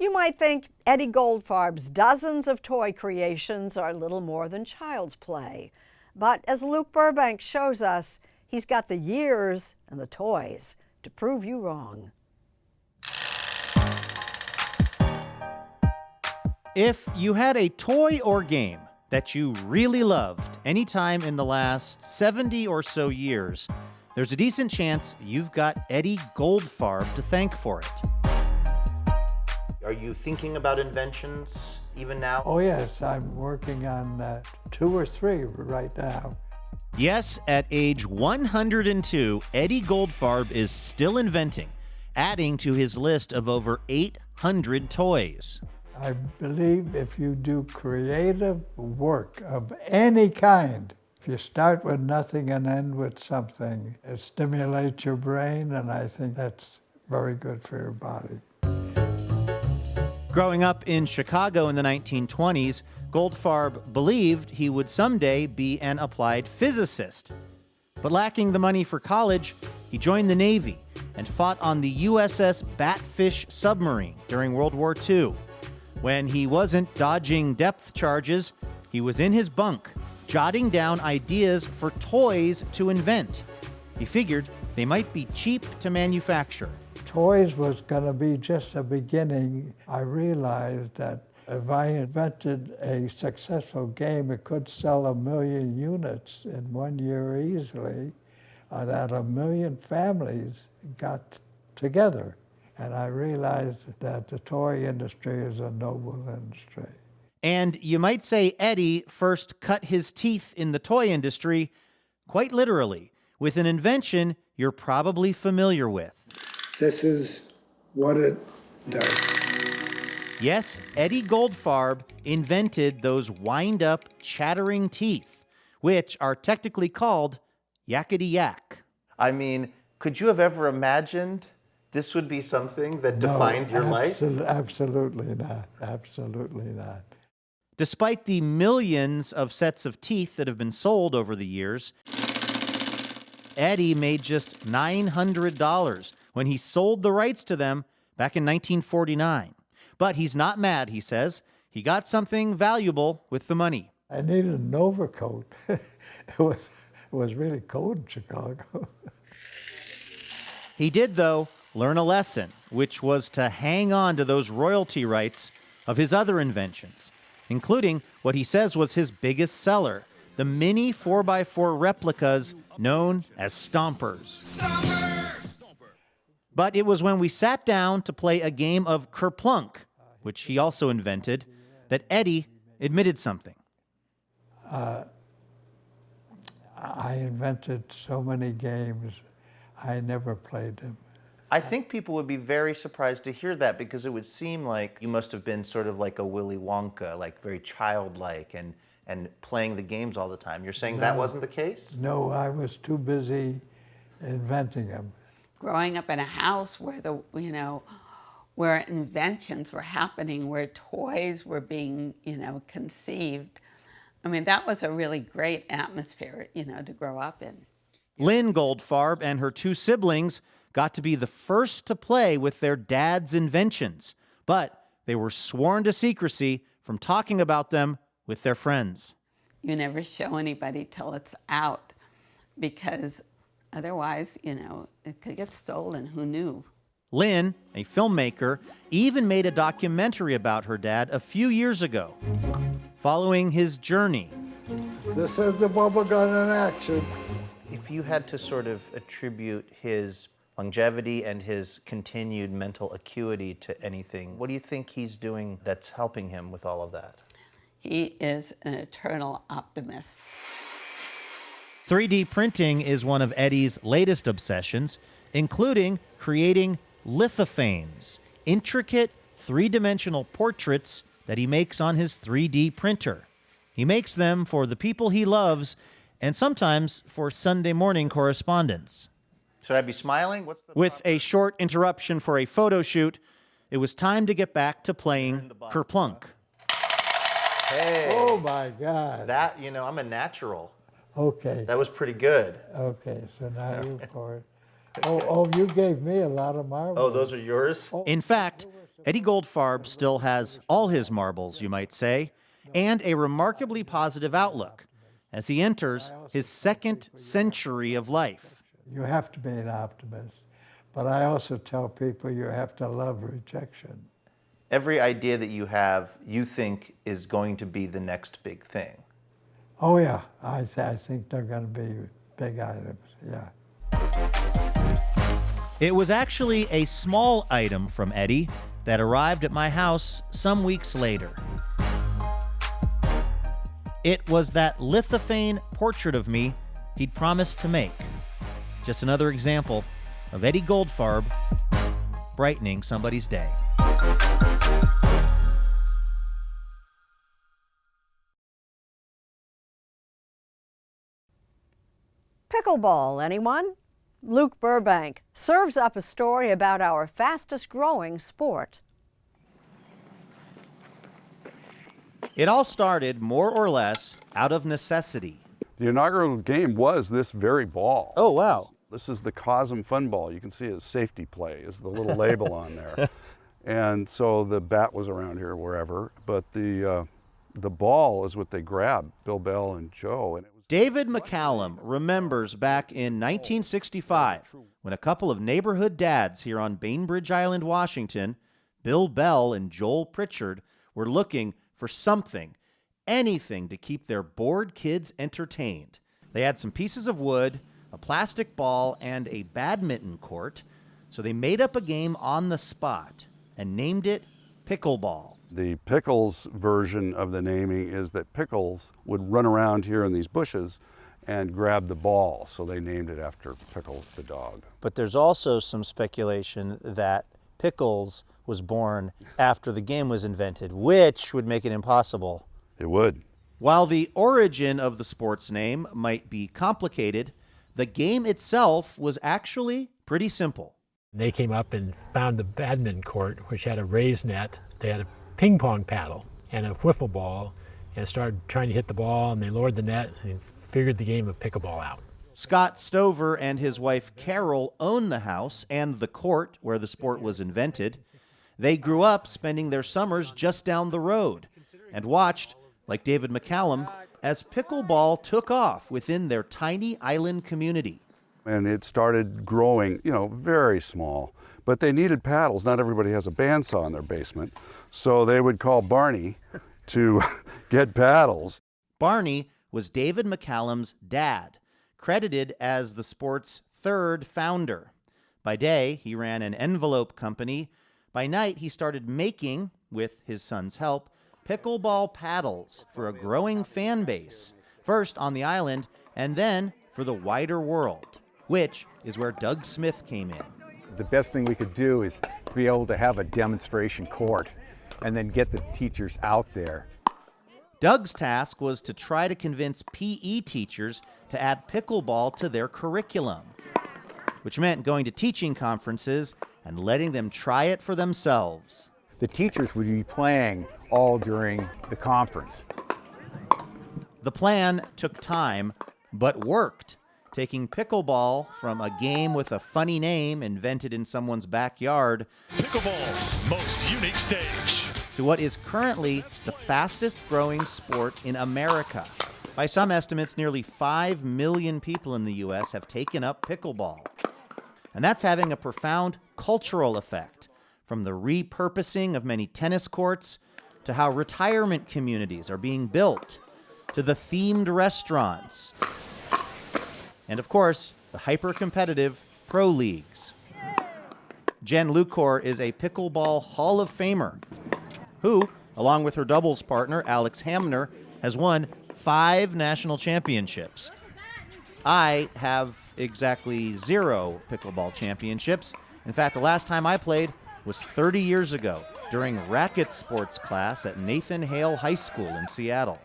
You might think Eddy Goldfarb's dozens of toy creations are little more than child's play. But as Luke Burbank shows us, he's got the years and the toys to prove you wrong. If you had a toy or game that you really loved anytime in the last 70 or so years, there's a decent chance you've got Eddy Goldfarb to thank for it. Are you thinking about inventions even now? Oh yes, I'm working on 2 or 3 right now. Yes, at age 102, Eddy Goldfarb is still inventing, adding to his list of over 800 toys. I believe if you do creative work of any kind, if you start with nothing and end with something, it stimulates your brain, and I think that's very good for your body. Growing up in Chicago in the 1920s, Goldfarb believed he would someday be an applied physicist. But lacking the money for college, he joined the Navy and fought on the USS Batfish submarine during World War II. When he wasn't dodging depth charges, he was in his bunk, jotting down ideas for toys to invent. He figured they might be cheap to manufacture. Toys was going to be just a beginning. I realized that if I invented a successful game, it could sell 1 million units in 1 year easily, that 1 million families got together. And I realized that the toy industry is a noble industry. And you might say Eddy first cut his teeth in the toy industry, quite literally, with an invention you're probably familiar with. This is what it does. Yes, Eddy Goldfarb invented those wind-up, chattering teeth, which are technically called yakety-yak. I mean, could you have ever imagined this would be something that defined your life? Absolutely not. Absolutely not. Despite the millions of sets of teeth that have been sold over the years, Eddy made just $900 when he sold the rights to them back in 1949. But he's not mad, he says. He got something valuable with the money. I needed an overcoat. It was really cold in Chicago. He did, though, learn a lesson, which was to hang on to those royalty rights of his other inventions, including what he says was his biggest seller, the mini 4x4 replicas known as Stompers. But it was when we sat down to play a game of Kerplunk, which he also invented, that Eddy admitted something. I invented so many games, I never played them. I think people would be very surprised to hear that, because it would seem like you must have been sort of like a Willy Wonka, like very childlike and playing the games all the time. You're saying that wasn't the case? No, I was too busy inventing them. Growing up in a house where where inventions were happening, where toys were being, conceived. I mean, that was a really great atmosphere, to grow up in. Lynn Goldfarb and her 2 siblings got to be the first to play with their dad's inventions, but they were sworn to secrecy from talking about them with their friends. You never show anybody till it's out, because otherwise, it could get stolen. Who knew? Lynn, a filmmaker, even made a documentary about her dad a few years ago, following his journey. This is the bubble gun in action. If you had to sort of attribute his longevity and his continued mental acuity to anything, what do you think he's doing that's helping him with all of that? He is an eternal optimist. 3D printing is one of Eddy's latest obsessions, including creating lithophanes, intricate 3-dimensional portraits that he makes on his 3D printer. He makes them for the people he loves and sometimes for Sunday morning correspondence. Should I be smiling? With a short interruption for a photo shoot, it was time to get back to playing Kerplunk. Hey. Oh my God. That, I'm a natural. Okay. That was pretty good. Okay, so now you for it. Oh, you gave me a lot of marbles. Oh, those are yours? In fact, Eddy Goldfarb still has all his marbles, you might say, and a remarkably positive outlook as he enters his second century of life. You have to be an optimist, but I also tell people you have to love rejection. Every idea that you have, you think is going to be the next big thing. Oh yeah, I think they're going to be big items, yeah. It was actually a small item from Eddy that arrived at my house some weeks later. It was that lithophane portrait of me he'd promised to make. Just another example of Eddy Goldfarb brightening somebody's day. Pickleball, anyone? Luke Burbank serves up a story about our fastest growing sport. It all started more or less out of necessity. The inaugural game was this very ball. Oh, wow. This is the Cosm Fun Ball. You can see it as safety play, is the little label on there. And so the bat was around here wherever, but the ball is what they grabbed, Bill Bell and Joe. And it was David McCallum remembers back in 1965 when a couple of neighborhood dads here on Bainbridge Island, Washington, Bill Bell and Joel Pritchard, were looking for something, anything to keep their bored kids entertained. They had some pieces of wood, a plastic ball, and a badminton court, so they made up a game on the spot and named it pickleball. the Pickles version of the naming is that Pickles would run around here in these bushes and grab the ball, so they named it after Pickles the dog. But there's also some speculation that Pickles was born after the game was invented, which would make it impossible. It would. While the origin of the sport's name might be complicated, the game itself was actually pretty simple. They came up and found the badminton court, which had a raised net. They had a ping pong paddle and a wiffle ball, and started trying to hit the ball, and they lowered the net and figured the game of pickleball out. Scott Stover and his wife Carol own the house and the court where the sport was invented. They grew up spending their summers just down the road and watched, like David McCallum, as pickleball took off within their tiny island community. And it started growing, very small. But they needed paddles. Not everybody has a bandsaw in their basement. So they would call Barney to get paddles. Barney was David McCallum's dad, credited as the sport's third founder. By day, he ran an envelope company. By night, he started making, with his son's help, pickleball paddles for a growing fan base, first on the island and then for the wider world, which is where Doug Smith came in. The best thing we could do is be able to have a demonstration court and then get the teachers out there. Doug's task was to try to convince PE teachers to add pickleball to their curriculum, which meant going to teaching conferences and letting them try it for themselves. The teachers would be playing all during the conference. The plan took time, but worked, taking pickleball from a game with a funny name invented in someone's backyard Pickleball's most unique stage to what is currently the fastest growing sport in America. By some estimates, nearly 5 million people in the U.S. have taken up pickleball. And that's having a profound cultural effect, from the repurposing of many tennis courts to how retirement communities are being built, to the themed restaurants, and of course, the hyper-competitive pro leagues. Jen Lucor is a pickleball Hall of Famer who, along with her doubles partner, Alex Hamner, has won 5 national championships. I have exactly 0 pickleball championships. In fact, the last time I played was 30 years ago during racket sports class at Nathan Hale High School in Seattle.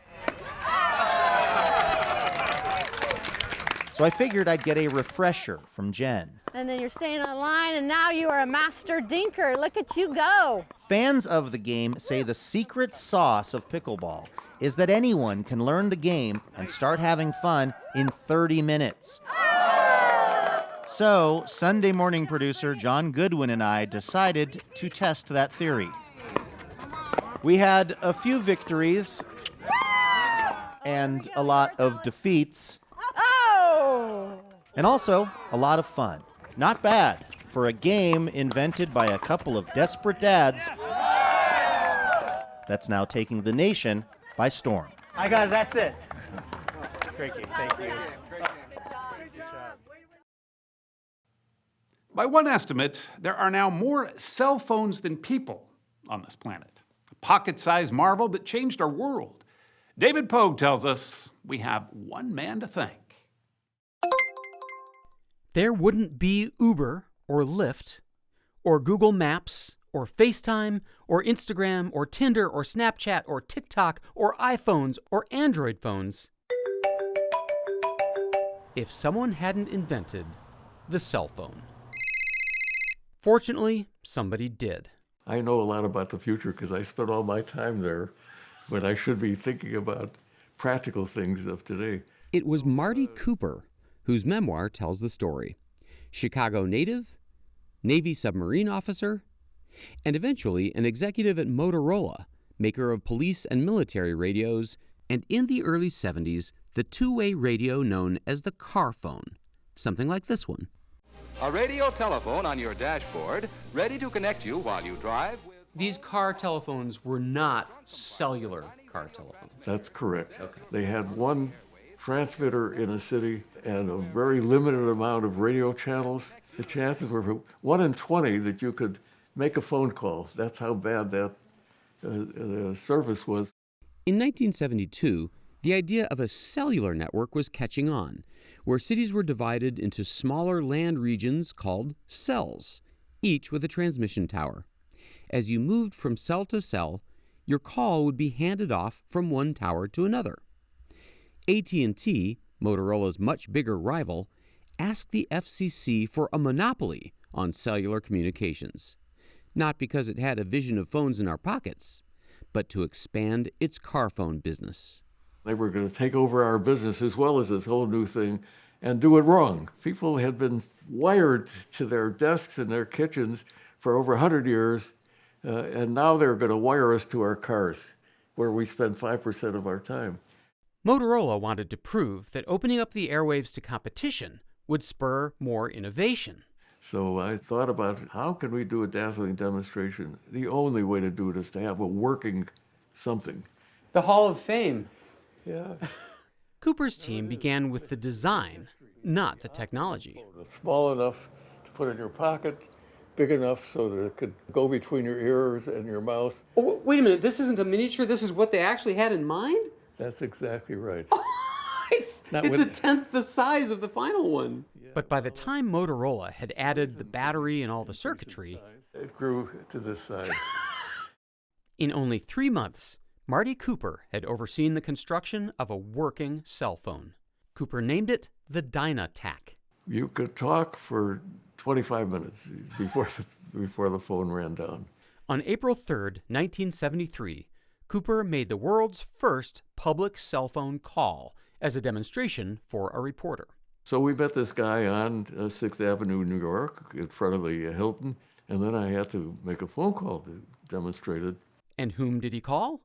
So I figured I'd get a refresher from Jen. And then you're staying on line, and now you are a master dinker. Look at you go. Fans of the game say the secret sauce of pickleball is that anyone can learn the game and start having fun in 30 minutes. So, Sunday morning producer John Goodwin and I decided to test that theory. We had a few victories and a lot of defeats. Oh! And also a lot of fun. Not bad for a game invented by a couple of desperate dads that's now taking the nation by storm. I got it, that's it. Quirky, thank you. By one estimate, there are now more cell phones than people on this planet. A pocket-sized marvel that changed our world. David Pogue tells us we have one man to thank. There wouldn't be Uber or Lyft or Google Maps or FaceTime or Instagram or Tinder or Snapchat or TikTok or iPhones or Android phones if someone hadn't invented the cell phone. Fortunately, somebody did. I know a lot about the future because I spent all my time there, but I should be thinking about practical things of today. It was Marty Cooper, whose memoir tells the story. Chicago native, Navy submarine officer, and eventually an executive at Motorola, maker of police and military radios, and in the early 70s, the two-way radio known as the car phone, something like this one. A radio telephone on your dashboard, ready to connect you while you drive with... These car telephones were not cellular car telephones. That's correct. Okay. They had one transmitter in a city and a very limited amount of radio channels. The chances were 1 in 20 that you could make a phone call. That's how bad that service was. In 1972, the idea of a cellular network was catching on, where cities were divided into smaller land regions called cells, each with a transmission tower. As you moved from cell to cell, your call would be handed off from one tower to another. AT&T, Motorola's much bigger rival, asked the FCC for a monopoly on cellular communications, not because it had a vision of phones in our pockets, but to expand its car phone business. They were going to take over our business as well as this whole new thing and do it wrong. People had been wired to their desks in their kitchens for over 100 years, and now they're going to wire us to our cars, where we spend 5% of our time. Motorola wanted to prove that opening up the airwaves to competition would spur more innovation. So I thought about how can we do a dazzling demonstration? The only way to do it is to have a working something. The Hall of Fame. Yeah. Cooper's team began with the design, not the technology. Small enough to put in your pocket, big enough so that it could go between your ears and your mouth. Oh, wait a minute, this isn't a miniature? This is what they actually had in mind? That's exactly right. It's a tenth the size of the final one. Yeah. But by the time Motorola had added the battery and all the circuitry, it grew to this size. In only 3 months, Marty Cooper had overseen the construction of a working cell phone. Cooper named it the Dynatac. You could talk for 25 minutes before the phone ran down. On April 3rd, 1973, Cooper made the world's first public cell phone call as a demonstration for a reporter. So we met this guy on 6th Avenue, New York, in front of the Hilton, and then I had to make a phone call to demonstrate it. And whom did he call?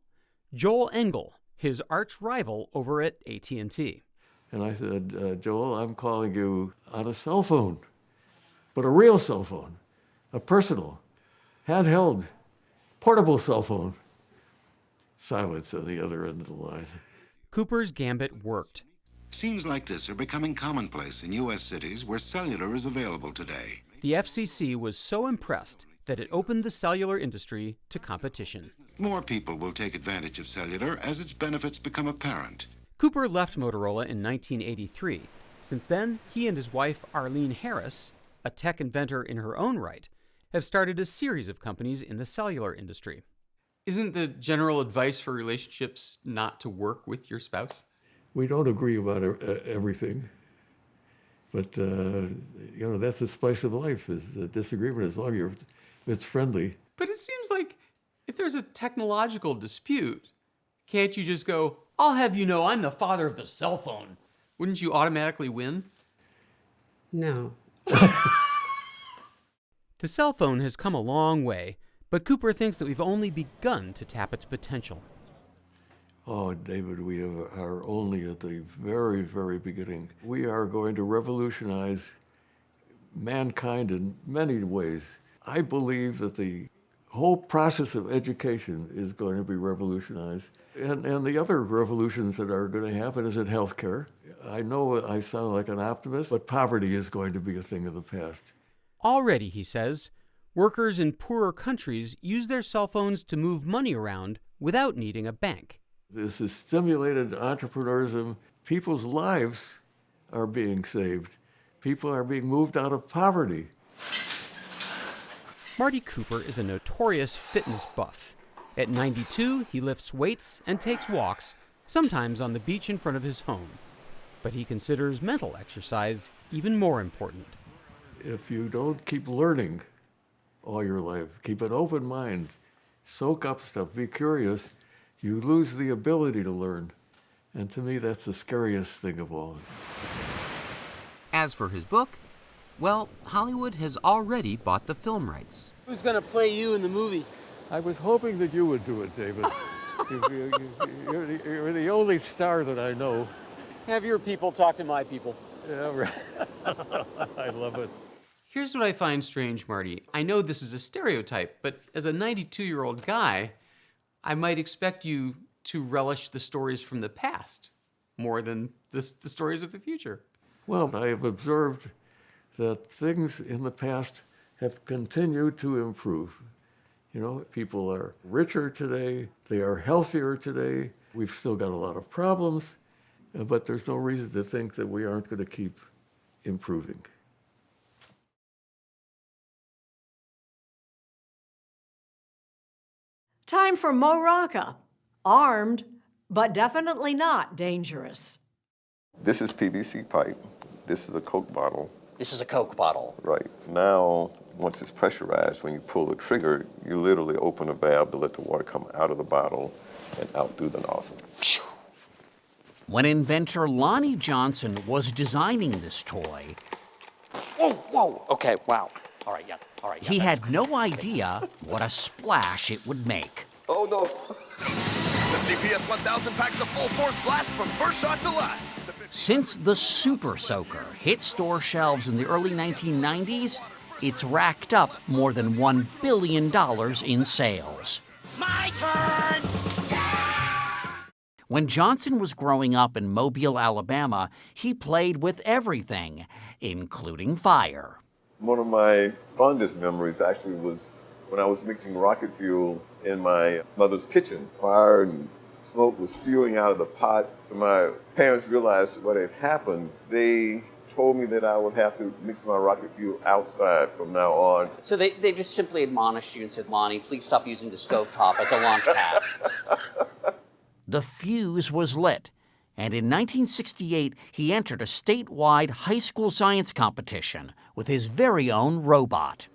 Joel Engel, his arch rival over at AT&T. And I said, Joel, I'm calling you on a cell phone, but a real cell phone, a personal, handheld, portable cell phone. Silence on the other end of the line. Cooper's gambit worked. Scenes like this are becoming commonplace in U.S. cities where cellular is available today. The FCC was so impressed that it opened the cellular industry to competition. More people will take advantage of cellular as its benefits become apparent. Cooper left Motorola in 1983. Since then, he and his wife, Arlene Harris, a tech inventor in her own right, have started a series of companies in the cellular industry. Isn't the general advice for relationships not to work with your spouse? We don't agree about everything, but that's the spice of life, is a disagreement as long as it's friendly. But it seems like if there's a technological dispute, can't you just go, I'll have you know I'm the father of the cell phone? Wouldn't you automatically win? No, The cell phone has come a long way, but Cooper thinks that we've only begun to tap its potential. Oh, David, we are only at the very, very beginning. We are going to revolutionize mankind in many ways. I believe that the whole process of education is going to be revolutionized. And the other revolutions that are going to happen is in healthcare. I know I sound like an optimist, but poverty is going to be a thing of the past. Already, he says, workers in poorer countries use their cell phones to move money around without needing a bank. This is stimulated entrepreneurism. People's lives are being saved. People are being moved out of poverty. Marty Cooper is a notorious fitness buff. At 92, he lifts weights and takes walks, sometimes on the beach in front of his home. But he considers mental exercise even more important. If you don't keep learning all your life, keep an open mind, soak up stuff, be curious, you lose the ability to learn. And to me, that's the scariest thing of all. As for his book, well, Hollywood has already bought the film rights. Who's gonna play you in the movie? I was hoping that you would do it, David. You're the only star that I know. Have your people talk to my people. Yeah, right. I love it. Here's what I find strange, Marty. I know this is a stereotype, but as a 92-year-old guy, I might expect you to relish the stories from the past more than the stories of the future. Well, I have observed that things in the past have continued to improve. You know, people are richer today, they are healthier today. We've still got a lot of problems, but there's no reason to think that we aren't going to keep improving. Time for Mo Rocca. Armed, but definitely not dangerous. This is PVC pipe. This is a Coke bottle. This is a Coke bottle. Right. Now, once it's pressurized, when you pull the trigger, you literally open a valve to let the water come out of the bottle and out through the nozzle. When inventor Lonnie Johnson was designing this toy, Whoa, okay, wow. All right, yeah, he had no idea what a splash it would make. Oh, no. The CPS 1000 packs a full force blast from first shot to last. Since the Super Soaker hit store shelves in the early 1990s, it's racked up more than $1 billion in sales. My turn! When Johnson was growing up in Mobile, Alabama, he played with everything, including fire. One of my fondest memories actually was when I was mixing rocket fuel in my mother's kitchen. Fire and smoke was spewing out of the pot. When my parents realized what had happened, they told me that I would have to mix my rocket fuel outside from now on. So they just simply admonished you and said, Lonnie, please stop using the stovetop as a launch pad. The fuse was lit, and in 1968, he entered a statewide high school science competition with his very own robot.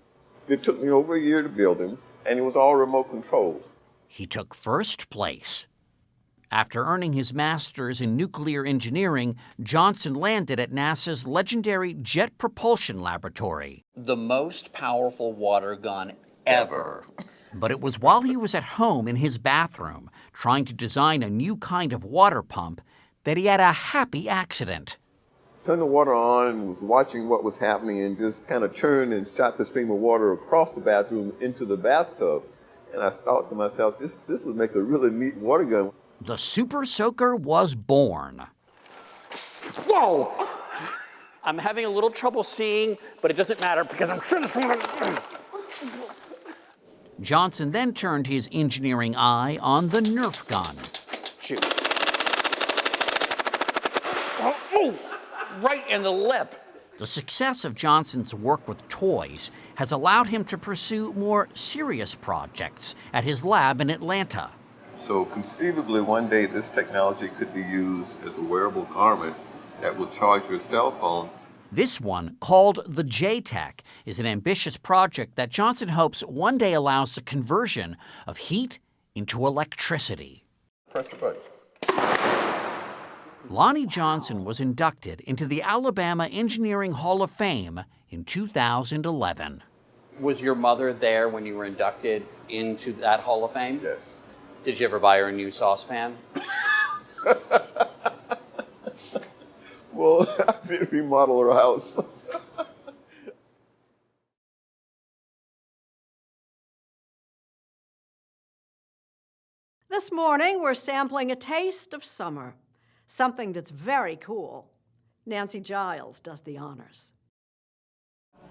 It took me over a year to build him, and it was all remote controlled. He took first place. After earning his master's in nuclear engineering, Johnson landed at NASA's legendary Jet Propulsion Laboratory. The most powerful water gun ever. But it was while he was at home in his bathroom, trying to design a new kind of water pump, that he had a happy accident. Turned the water on and was watching what was happening and just kind of turned and shot the stream of water across the bathroom into the bathtub. And I thought to myself, this would make a really neat water gun. The Super Soaker was born. Whoa! I'm having a little trouble seeing, but it doesn't matter because I'm sure this one... Johnson then turned his engineering eye on the Nerf gun. Shoot. Oh, right in the lip. The success of Johnson's work with toys has allowed him to pursue more serious projects at his lab in Atlanta. So conceivably, one day this technology could be used as a wearable garment that will charge your cell phone. This one, called the J-Tech, is an ambitious project that Johnson hopes one day allows the conversion of heat into electricity. Press the button. Lonnie Johnson was inducted into the Alabama Engineering Hall of Fame in 2011. Was your mother there when you were inducted into that Hall of Fame? Yes. Did you ever buy her a new saucepan? Well, I did remodel her house. This morning, we're sampling a taste of summer, something that's very cool. Nancy Giles does the honors.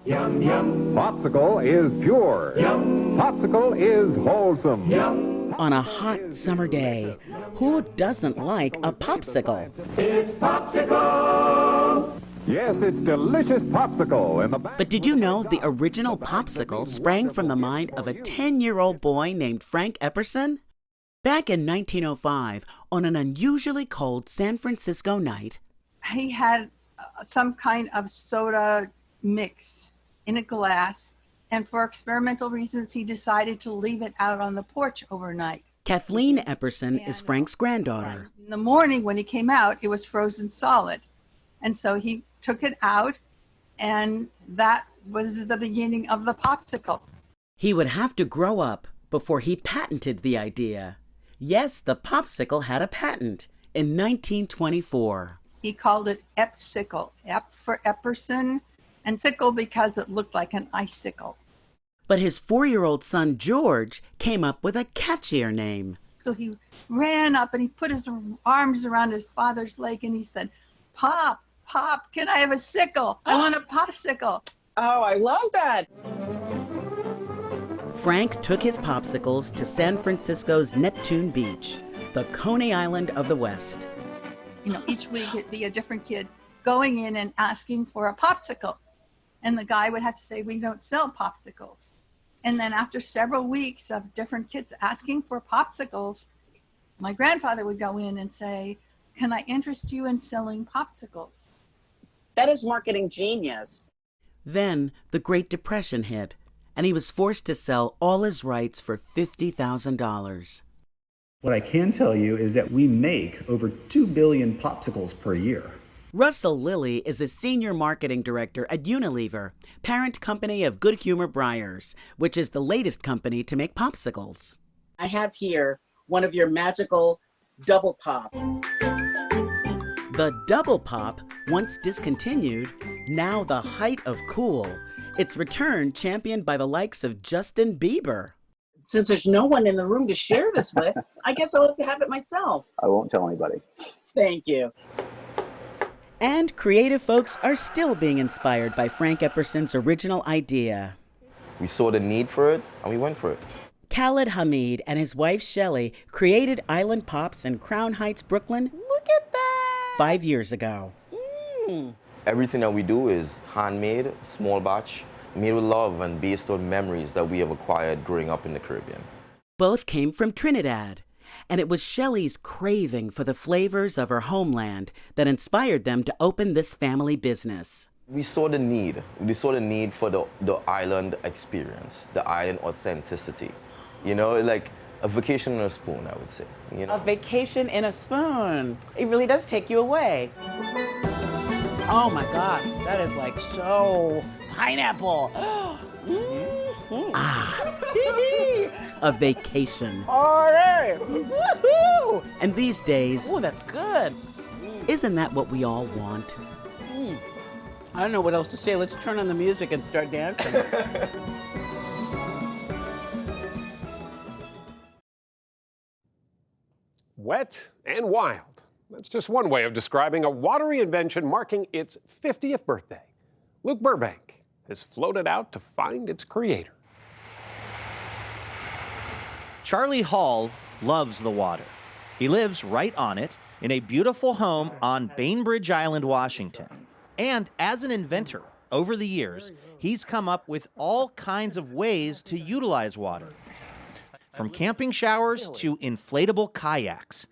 Yum, yum. Popsicle is pure. Yum. Popsicle is wholesome. Yum. On a hot summer day, who doesn't like a popsicle? It's popsicle. Yes, it's delicious popsicle. And But did you know the original popsicle sprang from the mind of a 10-year-old boy named Frank Epperson? Back in 1905, on an unusually cold San Francisco night, he had some kind of soda mix in a glass, and for experimental reasons, he decided to leave it out on the porch overnight. Kathleen Epperson is Frank's granddaughter. In the morning when he came out, it was frozen solid. And so he took it out, and that was the beginning of the popsicle. He would have to grow up before he patented the idea. Yes, the popsicle had a patent in 1924. He called it Epsicle, Ep for Epperson, and sickle because it looked like an icicle. But his 4-year-old son, George, came up with a catchier name. So he ran up and he put his arms around his father's leg and he said, "Pop, Pop, can I have a sickle? I want a popsicle." Oh, I love that. Frank took his popsicles to San Francisco's Neptune Beach, the Coney Island of the West. You know, each week it'd be a different kid going in and asking for a popsicle. And the guy would have to say, "We don't sell popsicles." And then after several weeks of different kids asking for popsicles, my grandfather would go in and say, "Can I interest you in selling popsicles?" That is marketing genius. Then the Great Depression hit, and he was forced to sell all his rights for $50,000. What I can tell you is that we make over 2 billion popsicles per year. Russell Lilly is a senior marketing director at Unilever, parent company of Good Humor Breyers, which is the latest company to make popsicles. I have here one of your magical double pop. The Double Pop, once discontinued, now the height of cool. Its return championed by the likes of Justin Bieber. Since there's no one in the room to share this with, I guess I'll have to have it myself. I won't tell anybody. Thank you. And creative folks are still being inspired by Frank Epperson's original idea. We saw the need for it, and we went for it. Khaled Hamid and his wife Shelley created Island Pops in Crown Heights, Brooklyn. Look at that! 5 years ago. Everything that we do is handmade, small batch, made with love and based on memories that we have acquired growing up in the Caribbean. Both came from Trinidad, and it was Shelley's craving for the flavors of her homeland that inspired them to open this family business. We saw the need. We saw the need for the island experience, the island authenticity. You know, like a vacation in a spoon, I would say. You know? A vacation in a spoon. It really does take you away. Oh my God, that is like so pineapple. A vacation. Party! Woohoo! And these days, Oh, that's good. isn't that what we all want? I don't know what else to say. Let's turn on the music and start dancing. Wet and wild. That's just one way of describing a watery invention marking its 50th birthday. Luke Burbank has floated out to find its creator. Charlie Hall loves the water. He lives right on it in a beautiful home on Bainbridge Island, Washington. And as an inventor, over the years, he's come up with all kinds of ways to utilize water. From camping showers to inflatable kayaks.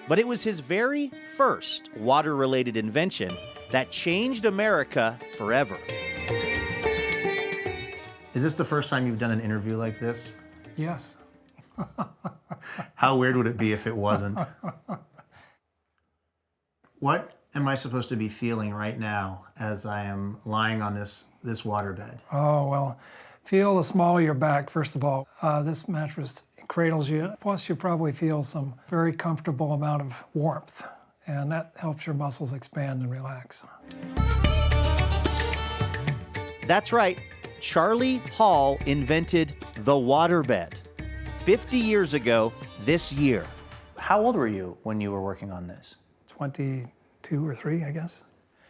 But it was his very first water-related invention that changed America forever. Is this the first time you've done an interview like this? What am I supposed to be feeling right now as I am lying on this waterbed? Oh, well, feel the small of your back, first of all. This mattress cradles you, plus you probably feel some very comfortable amount of warmth, and that helps your muscles expand and relax. That's right. Charlie Hall invented the waterbed 50 years ago this year. How old were you when you were working on this? 22 or 3, I guess.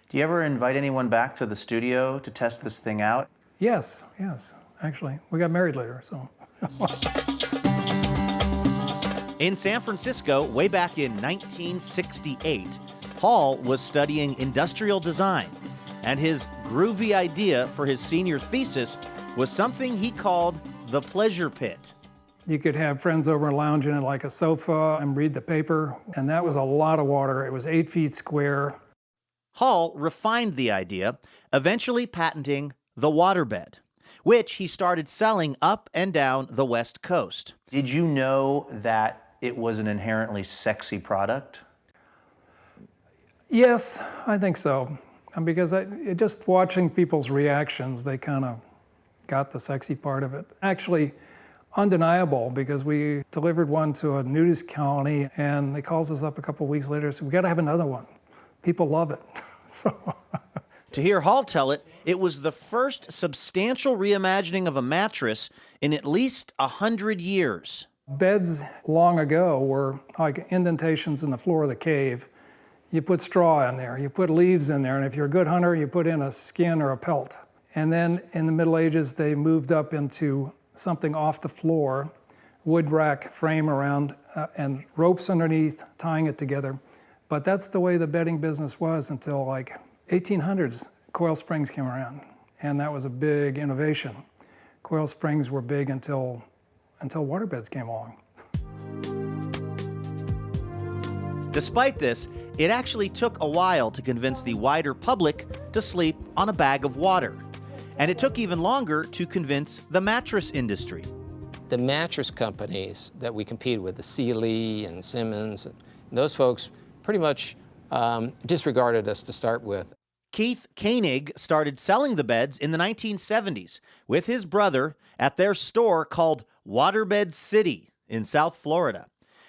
Do you ever invite anyone back to the studio to test this thing out? Yes, actually. We got married later, so. In San Francisco, way back in 1968, Hall was studying industrial design, and his groovy idea for his senior thesis was something he called the pleasure pit. You could have friends over and lounging in like a sofa and read the paper, and that was a lot of water. It was 8 feet square. Hall refined the idea, eventually patenting the waterbed, which he started selling up and down the West Coast. Did you know that it was an inherently sexy product? Yes, I think so. Because just watching people's reactions, they kind of got the sexy part of it. Actually, undeniable, because we delivered one to a nudist colony, and he calls us up a couple weeks later and said, we got to have another one. People love it. To hear Hall tell it, it was the first substantial reimagining of a mattress in at least 100 years. Beds long ago were like indentations in the floor of the cave. You put straw in there, you put leaves in there, and if you're a good hunter, you put in a skin or a pelt. And then in the Middle Ages, they moved up into something off the floor, wood rack frame around, and ropes underneath, tying it together. But that's the way the bedding business was until like 1800s, coil springs came around, and that was a big innovation. Coil springs were big until waterbeds came along. Despite this, it actually took a while to convince the wider public to sleep on a bag of water. And it took even longer to convince the mattress industry. The mattress companies that we competed with, the Sealy and Simmons, those folks pretty much disregarded us to start with. Keith Koenig started selling the beds in the 1970s with his brother at their store called Waterbed City in South Florida.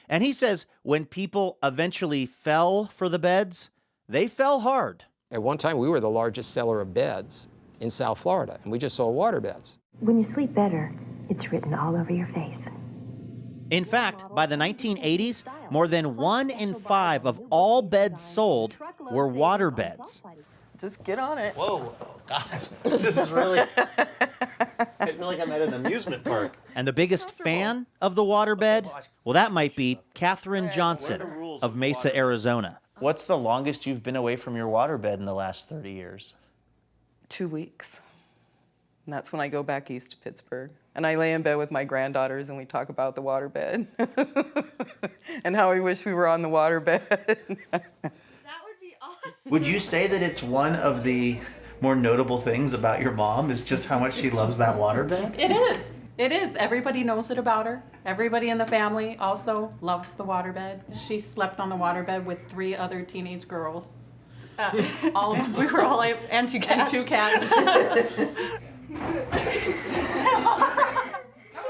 And he says when people eventually fell for the beds, they fell hard. At one time, we were the largest seller of beds in South Florida, and we just sold water beds. When you sleep better, it's written all over your face. In fact, by the 1980s, more than 1 in 5 of all beds sold were water beds. Just get on it. Whoa, oh gosh, this is really, I feel like I'm at an amusement park. And the biggest fan of the waterbed? Well, that might be Katherine Johnson of Mesa, Arizona. What's the longest you've been away from your waterbed in the last 30 years? 2 weeks. And that's when I go back east to Pittsburgh. And I lay in bed with my granddaughters and we talk about the waterbed. And how we wish we were on the waterbed. Would you say that it's one of the more notable things about your mom is just how much she loves that waterbed? It is. It is. Everybody knows it about her. Everybody in the family also loves the waterbed. She slept on the waterbed with 3 other teenage girls. All of them. We were all, and 2 cats. And 2 cats.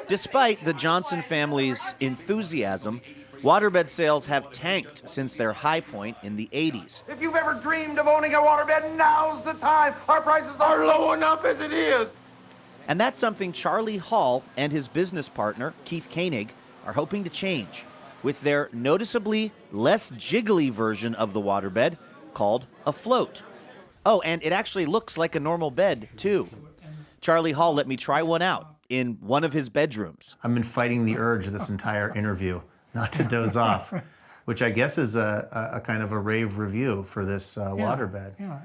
Despite the Johnson family's enthusiasm, waterbed sales have tanked since their high point in the 80s. If you've ever dreamed of owning a waterbed, now's the time. Our prices are low enough as it is. And that's something Charlie Hall and his business partner, Keith Koenig, are hoping to change with their noticeably less jiggly version of the waterbed called a float. Oh, and it actually looks like a normal bed, too. Charlie Hall let me try one out in one of his bedrooms. I've been fighting the urge this entire interview not to doze off, which I guess is a kind of a rave review for this waterbed. Yeah.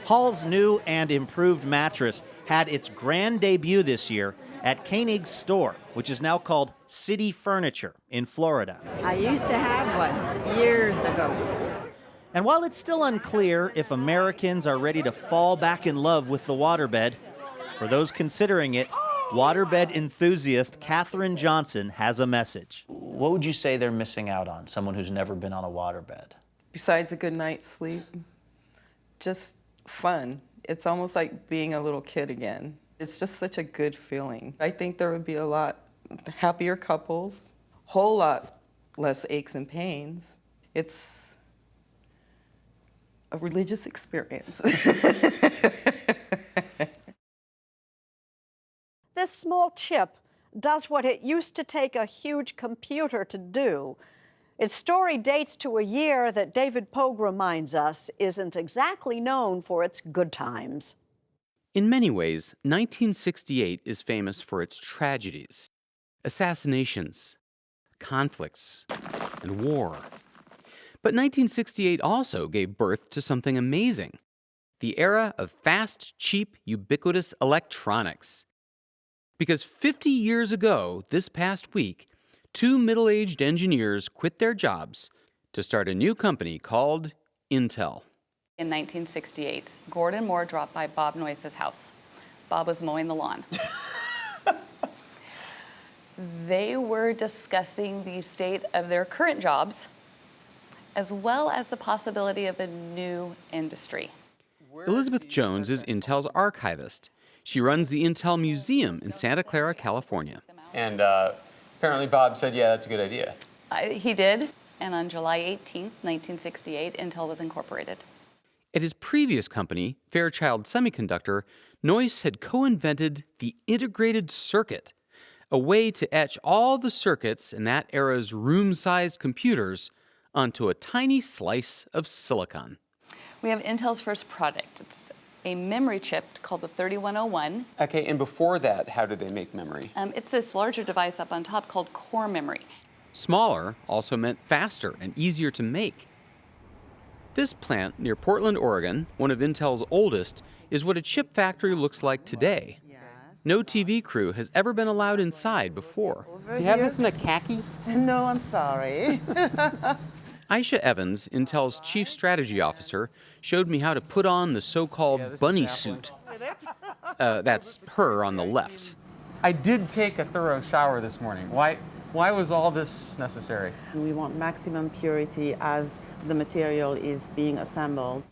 Hall's new and improved mattress had its grand debut this year at Koenig's store, which is now called City Furniture in Florida. I used to have one years ago. And while it's still unclear if Americans are ready to fall back in love with the waterbed, for those considering it, waterbed enthusiast Katherine Johnson has a message. What would you say they're missing out on, someone who's never been on a waterbed? Besides a good night's sleep, just fun. It's almost like being a little kid again. It's just such a good feeling. I think there would be a lot happier couples, whole lot less aches and pains. It's a religious experience. This small chip does what it used to take a huge computer to do. Its story dates to a year that David Pogue reminds us isn't exactly known for its good times. In many ways, 1968 is famous for its tragedies, assassinations, conflicts, and war. But 1968 also gave birth to something amazing, the era of fast, cheap, ubiquitous electronics. Because 50 years ago, this past week, 2 middle-aged engineers quit their jobs to start a new company called Intel. In 1968, Gordon Moore dropped by Bob Noyce's house. Bob was mowing the lawn. They were discussing the state of their current jobs, as well as the possibility of a new industry. Elizabeth Jones is Intel's archivist. She runs the Intel Museum in Santa Clara, California. And apparently Bob said, yeah, that's a good idea. He did, and on July 18th, 1968, Intel was incorporated. At his previous company, Fairchild Semiconductor, Noyce had co-invented the integrated circuit, a way to etch all the circuits in that era's room-sized computers onto a tiny slice of silicon. We have Intel's first product. It's a memory chip called the 3101. Okay, and before that, how did they make memory? It's this larger device up on top called core memory. Smaller also meant faster and easier to make. This plant near Portland, Oregon, one of Intel's oldest, is what a chip factory looks like today. No TV crew has ever been allowed inside before. Do you have this in a khaki? No, I'm sorry. Aisha Evans, Intel's chief strategy officer, showed me how to put on the so-called bunny suit. That's her on the left. I did take a thorough shower this morning. Why was all this necessary? We want maximum purity as the material is being assembled.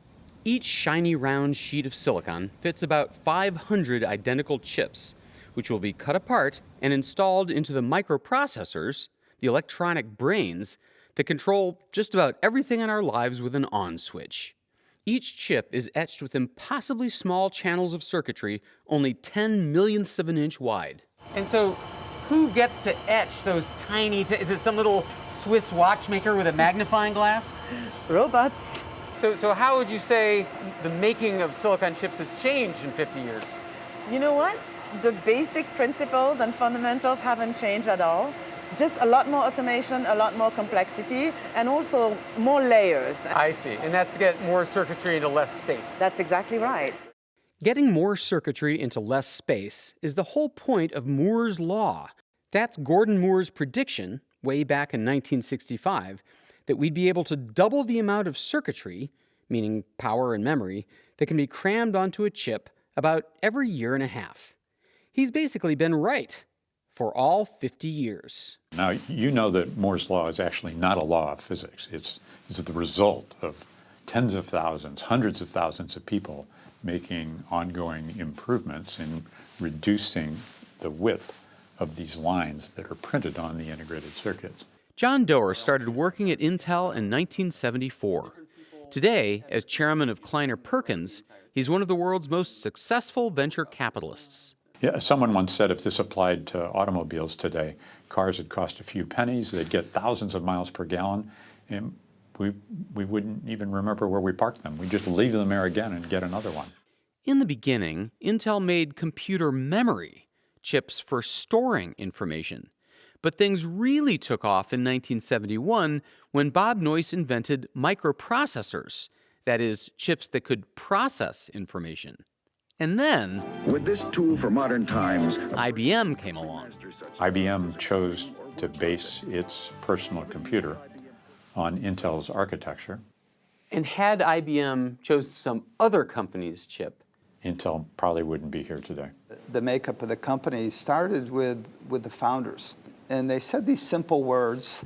Each shiny round sheet of silicon fits about 500 identical chips, which will be cut apart and installed into the microprocessors, the electronic brains, that control just about everything in our lives with an on switch. Each chip is etched with impossibly small channels of circuitry, only 10 millionths of an inch wide. And so, who gets to etch those tiny, is it some little Swiss watchmaker with a magnifying glass? Robots. So how would you say the making of silicon chips has changed in 50 years? You know what? The basic principles and fundamentals haven't changed at all. Just a lot more automation, a lot more complexity, and also more layers. I see, and that's to get more circuitry into less space. That's exactly right. Getting more circuitry into less space is the whole point of Moore's Law. That's Gordon Moore's prediction, way back in 1965, that we'd be able to double the amount of circuitry, meaning power and memory, that can be crammed onto a chip about every year and a half. He's basically been right for all 50 years. Now, you know that Moore's Law is actually not a law of physics. It's the result of tens of thousands, hundreds of thousands of people making ongoing improvements in reducing the width of these lines that are printed on the integrated circuits. John Doerr started working at Intel in 1974. Today, as chairman of Kleiner Perkins, he's one of the world's most successful venture capitalists. Yeah, someone once said if this applied to automobiles today, cars would cost a few pennies, they'd get thousands of miles per gallon, and we wouldn't even remember where we parked them. We'd just leave them there again and get another one. In the beginning, Intel made computer memory, chips for storing information. But things really took off in 1971 when Bob Noyce invented microprocessors, that is, chips that could process information. And then, with this tool for modern times, IBM came along. IBM chose to base its personal computer on Intel's architecture. And had IBM chose some other company's chip, Intel probably wouldn't be here today. The makeup of the company started with the founders. And they said these simple words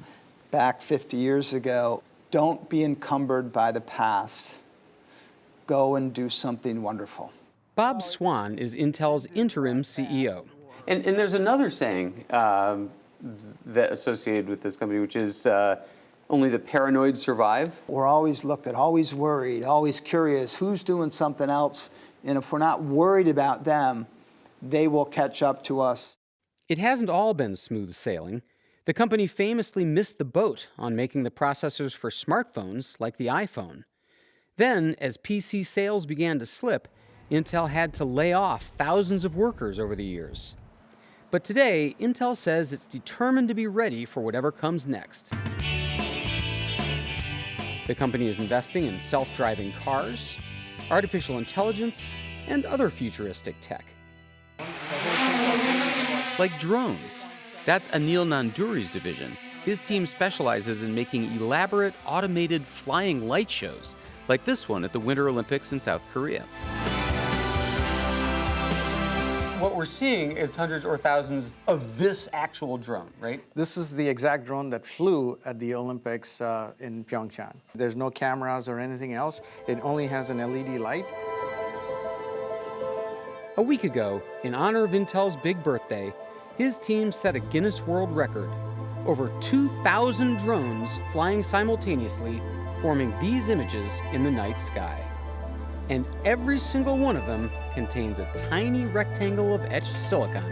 back 50 years ago: Don't be encumbered by the past. Go and do something wonderful. Bob Swan is Intel's interim CEO. And there's another saying that associated with this company, which is only the paranoid survive. We're always looking, always worried, always curious. Who's doing something else? And if we're not worried about them, they will catch up to us. It hasn't all been smooth sailing. The company famously missed the boat on making the processors for smartphones like the iPhone. Then, as PC sales began to slip, Intel had to lay off thousands of workers over the years. But today, Intel says it's determined to be ready for whatever comes next. The company is investing in self-driving cars, artificial intelligence, and other futuristic tech. Like drones. That's Anil Nanduri's division. His team specializes in making elaborate, automated flying light shows, like this one at the Winter Olympics in South Korea. What we're seeing is hundreds or thousands of this actual drone, right? This is the exact drone that flew at the Olympics in Pyeongchang. There's no cameras or anything else. It only has an LED light. A week ago, in honor of Intel's big birthday, his team set a Guinness World Record. Over 2,000 drones flying simultaneously, forming these images in the night sky. And every single one of them contains a tiny rectangle of etched silicon,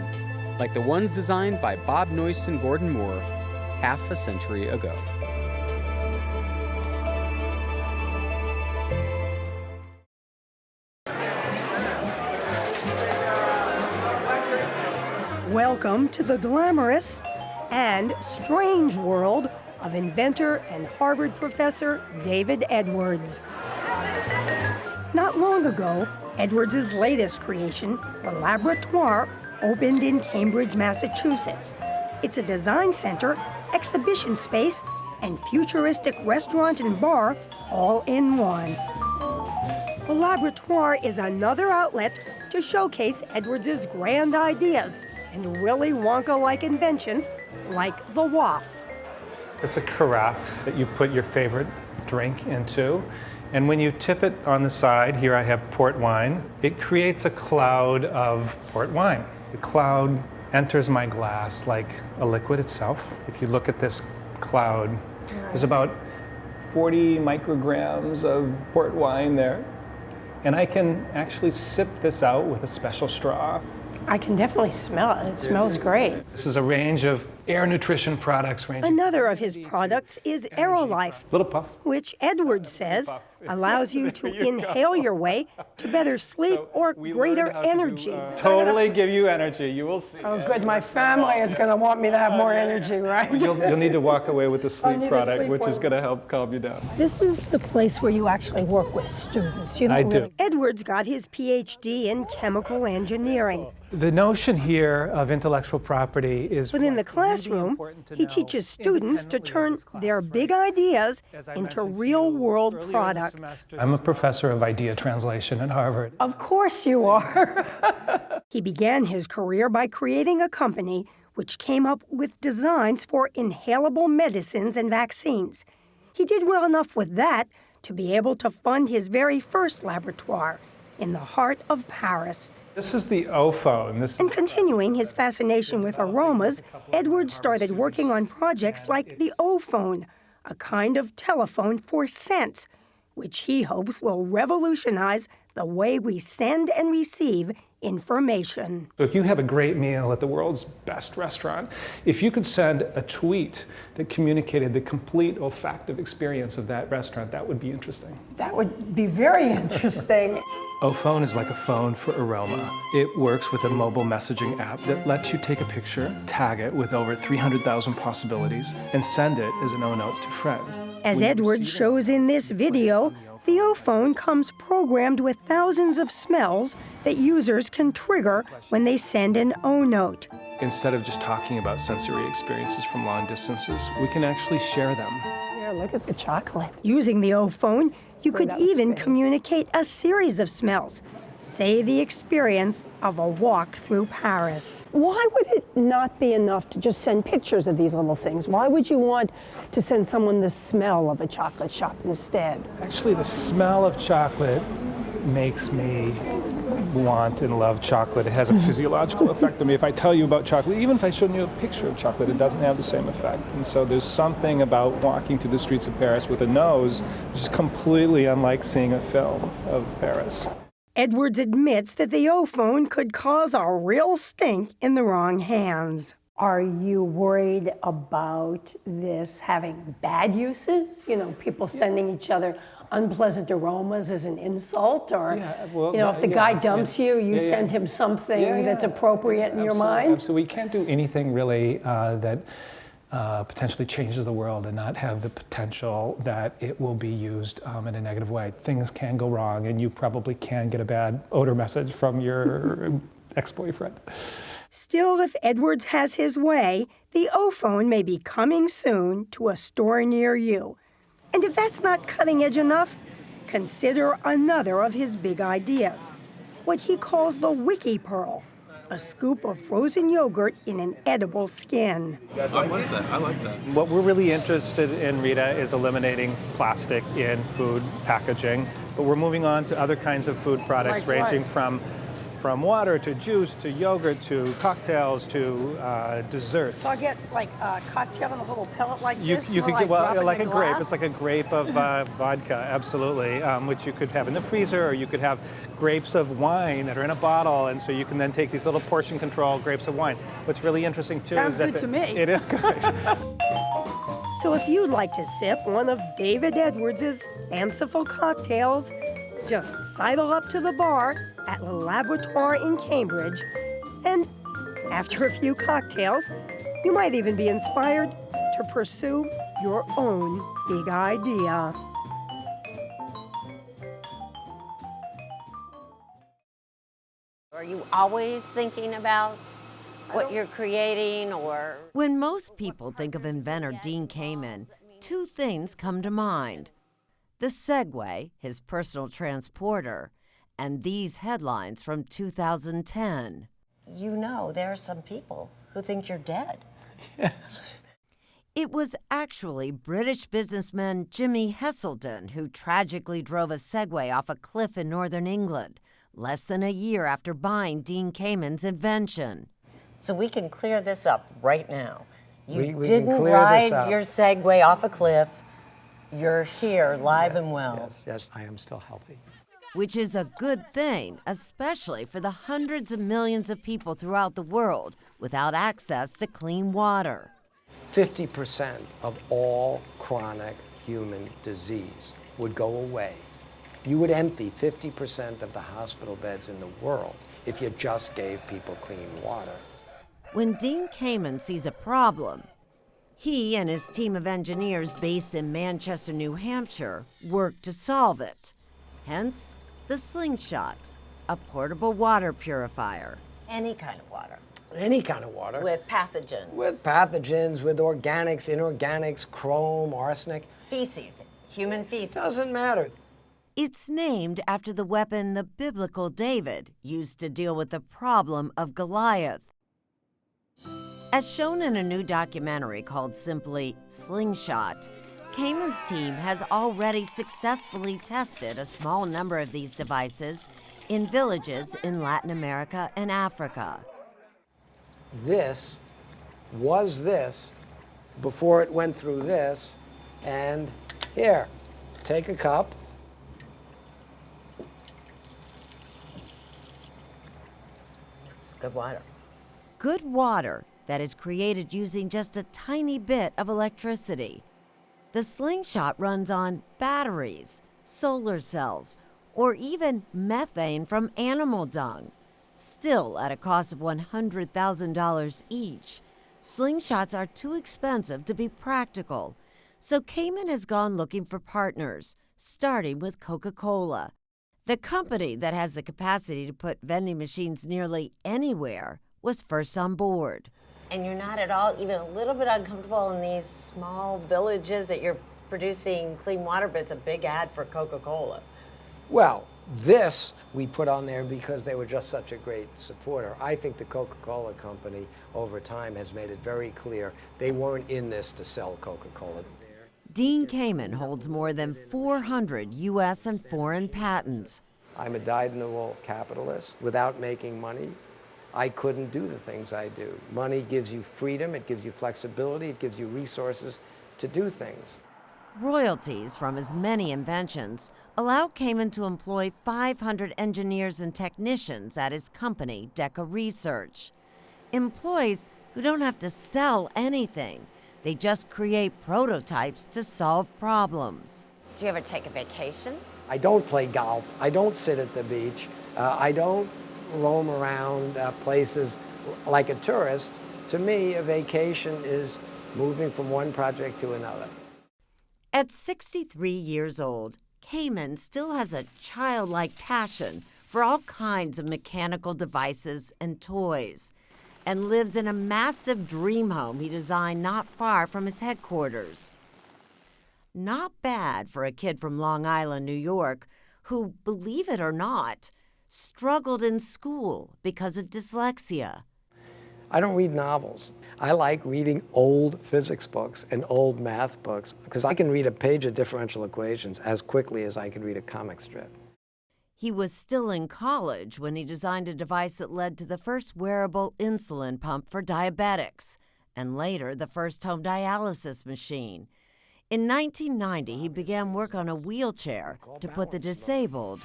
like the ones designed by Bob Noyce and Gordon Moore half a century ago. Welcome to the glamorous and strange world of inventor and Harvard professor David Edwards. Not long ago, Edwards' latest creation, the Laboratoire, opened in Cambridge, Massachusetts. It's a design center, exhibition space, and futuristic restaurant and bar all in one. The Laboratoire is another outlet to showcase Edwards' grand ideas and Willy Wonka-like inventions like the waff. It's a carafe that you put your favorite drink into. And when you tip it on the side, here I have port wine, it creates a cloud of port wine. The cloud enters my glass like a liquid itself. If you look at this cloud, there's about 40 micrograms of port wine there. And I can actually sip this out with a special straw. I can definitely smell it. It smells great. This is a range of air nutrition products. Another of his products is Aerolife, Little puff. which Edwards says allows you to inhale your way to better sleep or greater energy. Totally give you energy, you will see. Oh, good. My family is going to want me to have more energy, right? You'll need to walk away with the sleep product, which is going to help calm you down. This is the place where you actually work with students. You don't I do. really... Edwards got his PhD in chemical engineering. The notion here of intellectual property is Within the classroom, he teaches students to turn their big ideas into real-world products. I'm a professor of idea translation at Harvard. Of course you are. He began his career by creating a company which came up with designs for inhalable medicines and vaccines. He did well enough with that to be able to fund his very first laboratory in the heart of Paris. This is the O-phone. And continuing his fascination with aromas, Edwards started working on projects like the O-phone, a kind of telephone for scents, which he hopes will revolutionize the way we send and receive information. So if you have a great meal at the world's best restaurant, if you could send a tweet that communicated the complete olfactive experience of that restaurant, that would be interesting. That would be very interesting. O-phone is like a phone for aroma. It works with a mobile messaging app that lets you take a picture, tag it with over 300,000 possibilities, and send it as an O-note to friends. As Edwards shows in this video, the O-phone comes programmed with thousands of smells that users can trigger when they send an O-note. Instead of just talking about sensory experiences from long distances, we can actually share them. Here, look at the chocolate. Using the O-phone, you could even communicate a series of smells. say the experience of a walk through Paris. Why would it not be enough to just send pictures of these little things? Why would you want to send someone the smell of a chocolate shop instead? Actually, the smell of chocolate makes me want and love chocolate. It has a physiological effect on me. If I tell you about chocolate, even if I show you a picture of chocolate, it doesn't have the same effect. And so there's something about walking through the streets of Paris with a nose, which is completely unlike seeing a film of Paris. Edwards admits that the O-phone could cause a real stink in the wrong hands. Are you worried about this having bad uses? You know, people sending each other unpleasant aromas as an insult, or if the guy dumps you, you send him something that's appropriate in your mind? Absolutely. We can't do anything really that potentially changes the world and not have the potential that it will be used in a negative way. Things can go wrong, and you probably can get a bad odor message from your ex-boyfriend. Still, if Edwards has his way, the O-phone may be coming soon to a store near you. And if that's not cutting edge enough, consider another of his big ideas, what he calls the Wiki Pearl, a scoop of frozen yogurt in an edible skin. I like that. I like that. What we're really interested in, Rita, is eliminating plastic in food packaging, but we're moving on to other kinds of food products, ranging from water to juice to yogurt to cocktails to desserts. So I get like a cocktail in a little pellet like this? You could get like a grape. It's like a grape of vodka, absolutely, which you could have in the freezer, or you could have grapes of wine that are in a bottle, and so you can then take these little portion control grapes of wine. What's really interesting too Sounds is that good to me. It is good. So if you'd like to sip one of David Edwards' fanciful cocktails, just sidle up to the bar at Le Laboratoire in Cambridge, and after a few cocktails, you might even be inspired to pursue your own big idea. Are you always thinking about what you're creating, or? When most people think of inventor Dean Kamen, two things come to mind. The Segway, his personal transporter, and these headlines from 2010. You know, there are some people who think you're dead. Yes. It was actually British businessman Jimmy Heselden who tragically drove a Segway off a cliff in northern England, less than a year after buying Dean Kamen's invention. So we can clear this up right now. You we didn't ride your Segway off a cliff. You're here, live and well. Yes, I am still healthy. Which is a good thing, especially for the hundreds of millions of people throughout the world without access to clean water. 50% of all chronic human disease would go away. You would empty 50% of the hospital beds in the world if you just gave people clean water. When Dean Kamen sees a problem, he and his team of engineers based in Manchester, New Hampshire, work to solve it. Hence, the Slingshot, a portable water purifier. Any kind of water. Any kind of water. With pathogens. With pathogens, with organics, inorganics, chrome, arsenic. Feces, human feces. Doesn't matter. It's named after the weapon the biblical David used to deal with the problem of Goliath. As shown in a new documentary called simply Slingshot, Kamen's team has already successfully tested a small number of these devices in villages in Latin America and Africa. This was this before it went through this, and here, take a cup. It's good water. Good water that is created using just a tiny bit of electricity. The Slingshot runs on batteries, solar cells, or even methane from animal dung. Still at a cost of $100,000 each, Slingshots are too expensive to be practical, so Kamen has gone looking for partners, starting with Coca-Cola, the company that has the capacity to put vending machines nearly anywhere was first on board. And you're not at all even a little bit uncomfortable in these small villages that you're producing clean water, but it's a big ad for Coca-Cola. Well, This we put on there because they were just such a great supporter. I think the Coca-Cola company over time has made it very clear they weren't in this to sell Coca-Cola. Dean Kamen holds more than 400 U.S. and foreign patents. I'm a dyed-in-the-wool capitalist. Without making money, I couldn't do the things I do. Money gives you freedom, it gives you flexibility, it gives you resources to do things. Royalties from his many inventions allow Kamen to employ 500 engineers and technicians at his company, Deca Research. Employees who don't have to sell anything. They just create prototypes to solve problems. Do you ever take a vacation? I don't play golf. I don't sit at the beach. I don't roam around places like a tourist. To me, a vacation is moving from one project to another. At 63 years old, Kamen still has a childlike passion for all kinds of mechanical devices and toys, and lives in a massive dream home he designed not far from his headquarters. Not bad for a kid from Long Island, New York, who, believe it or not, struggled in school because of dyslexia. I don't read novels. I like reading old physics books and old math books because I can read a page of differential equations as quickly as I can read a comic strip. He was still in college when he designed a device that led to the first wearable insulin pump for diabetics, and later the first home dialysis machine. In 1990, he began work on a wheelchair to put the disabled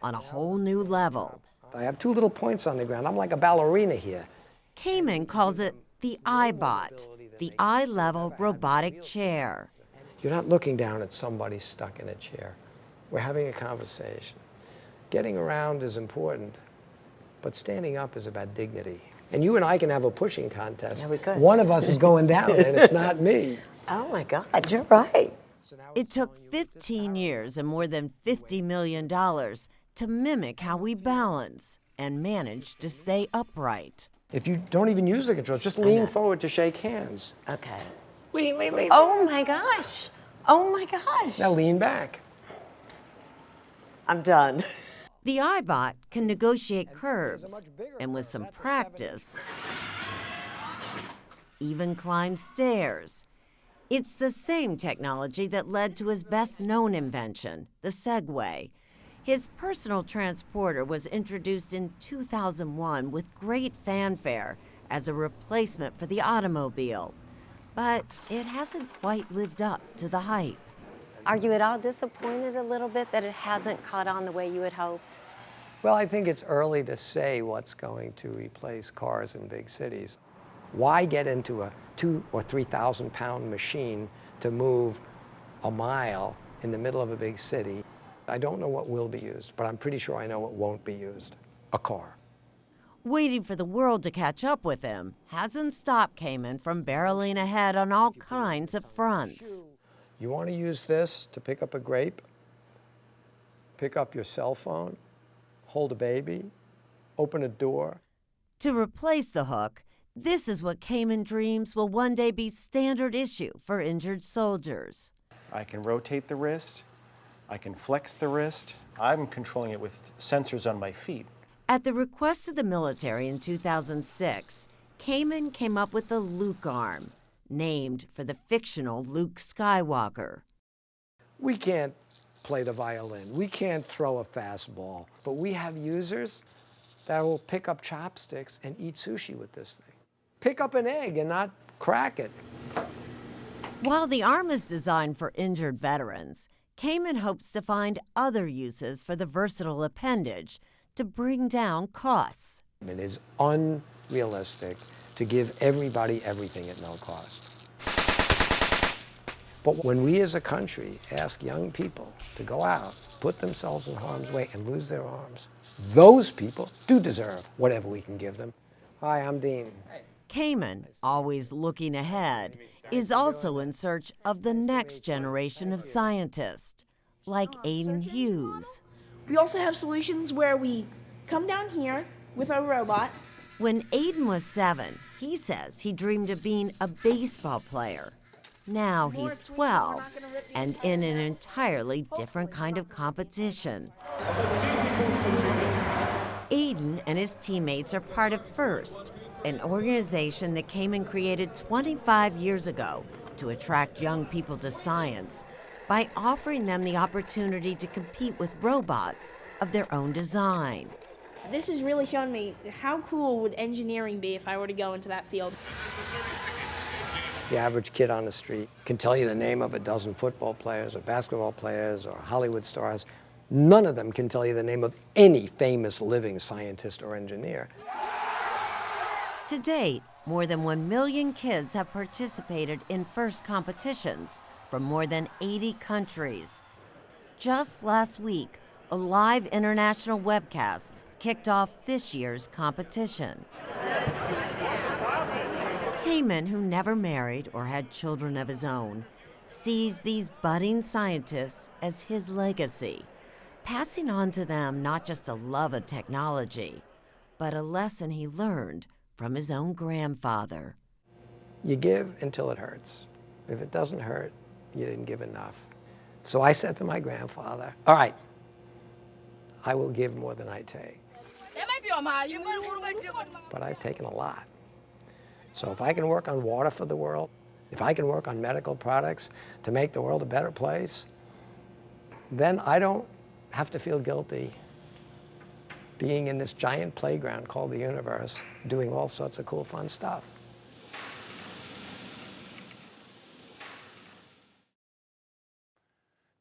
on a whole new level. I have two little points on the ground. I'm like a ballerina here. Kamen calls it the iBot, the eye-level robotic chair. You're not looking down at somebody stuck in a chair. We're having a conversation. Getting around is important, but standing up is about dignity. And you and I can have a pushing contest. Yeah, we could. One of us is going down, and it's not me. Oh my God, you're right. It took 15 years and more than $50 million to mimic how we balance and manage to stay upright. If you don't even use the controls, just lean forward to shake hands. Okay. Lean, lean, lean. Oh my gosh. Oh my gosh. Now lean back. I'm done. The iBot can negotiate curves, and with some practice, even climb stairs. It's the same technology that led to his best-known invention, the Segway. His personal transporter was introduced in 2001 with great fanfare as a replacement for the automobile, but it hasn't quite lived up to the hype. Are you at all disappointed a little bit that it hasn't caught on the way you had hoped? Well, I think it's early to say what's going to replace cars in big cities. Why get into a 2,000 or 3,000 pound machine to move a mile in the middle of a big city? I don't know what will be used, but I'm pretty sure I know what won't be used: a car. Waiting for the world to catch up with him hasn't stopped Kamen from barreling ahead on all kinds of fronts. You want to use this to pick up a grape, pick up your cell phone, hold a baby, open a door. To replace the hook, this is what Kamen dreams will one day be standard issue for injured soldiers. I can rotate the wrist, I can flex the wrist. I'm controlling it with sensors on my feet. At the request of the military in 2006, Kamen came up with the Luke arm, named for the fictional Luke Skywalker. We can't play the violin, we can't throw a fastball, but we have users that will pick up chopsticks and eat sushi with this thing. Pick up an egg and not crack it. While the arm is designed for injured veterans, Kamen hopes to find other uses for the versatile appendage to bring down costs. It is unrealistic to give everybody everything at no cost. But when we as a country ask young people to go out, put themselves in harm's way and lose their arms, those people do deserve whatever we can give them. Hi, I'm Dean. Kamen, always looking ahead, is also in search of the next generation of scientists, like Aiden Hughes. We also have solutions where we come down here with our robot. When Aiden was 7, he says he dreamed of being a baseball player. Now he's 12 and in an entirely different kind of competition. Aiden and his teammates are part of FIRST, an organization that Kamen created 25 years ago to attract young people to science by offering them the opportunity to compete with robots of their own design. This has really shown me how cool would engineering be if I were to go into that field. The average kid on the street can tell you the name of a dozen football players or basketball players or Hollywood stars. None of them can tell you the name of any famous living scientist or engineer. To date, more than 1 million kids have participated in FIRST competitions from more than 80 countries. Just last week, a live international webcast kicked off this year's competition. Kamen, who never married or had children of his own, sees these budding scientists as his legacy, passing on to them not just a love of technology, but a lesson he learned from his own grandfather. You give until it hurts. If it doesn't hurt, you didn't give enough. So I said to my grandfather, all right, I will give more than I take. But I've taken a lot. So if I can work on water for the world, if I can work on medical products to make the world a better place, then I don't have to feel guilty being in this giant playground called the universe, doing all sorts of cool, fun stuff.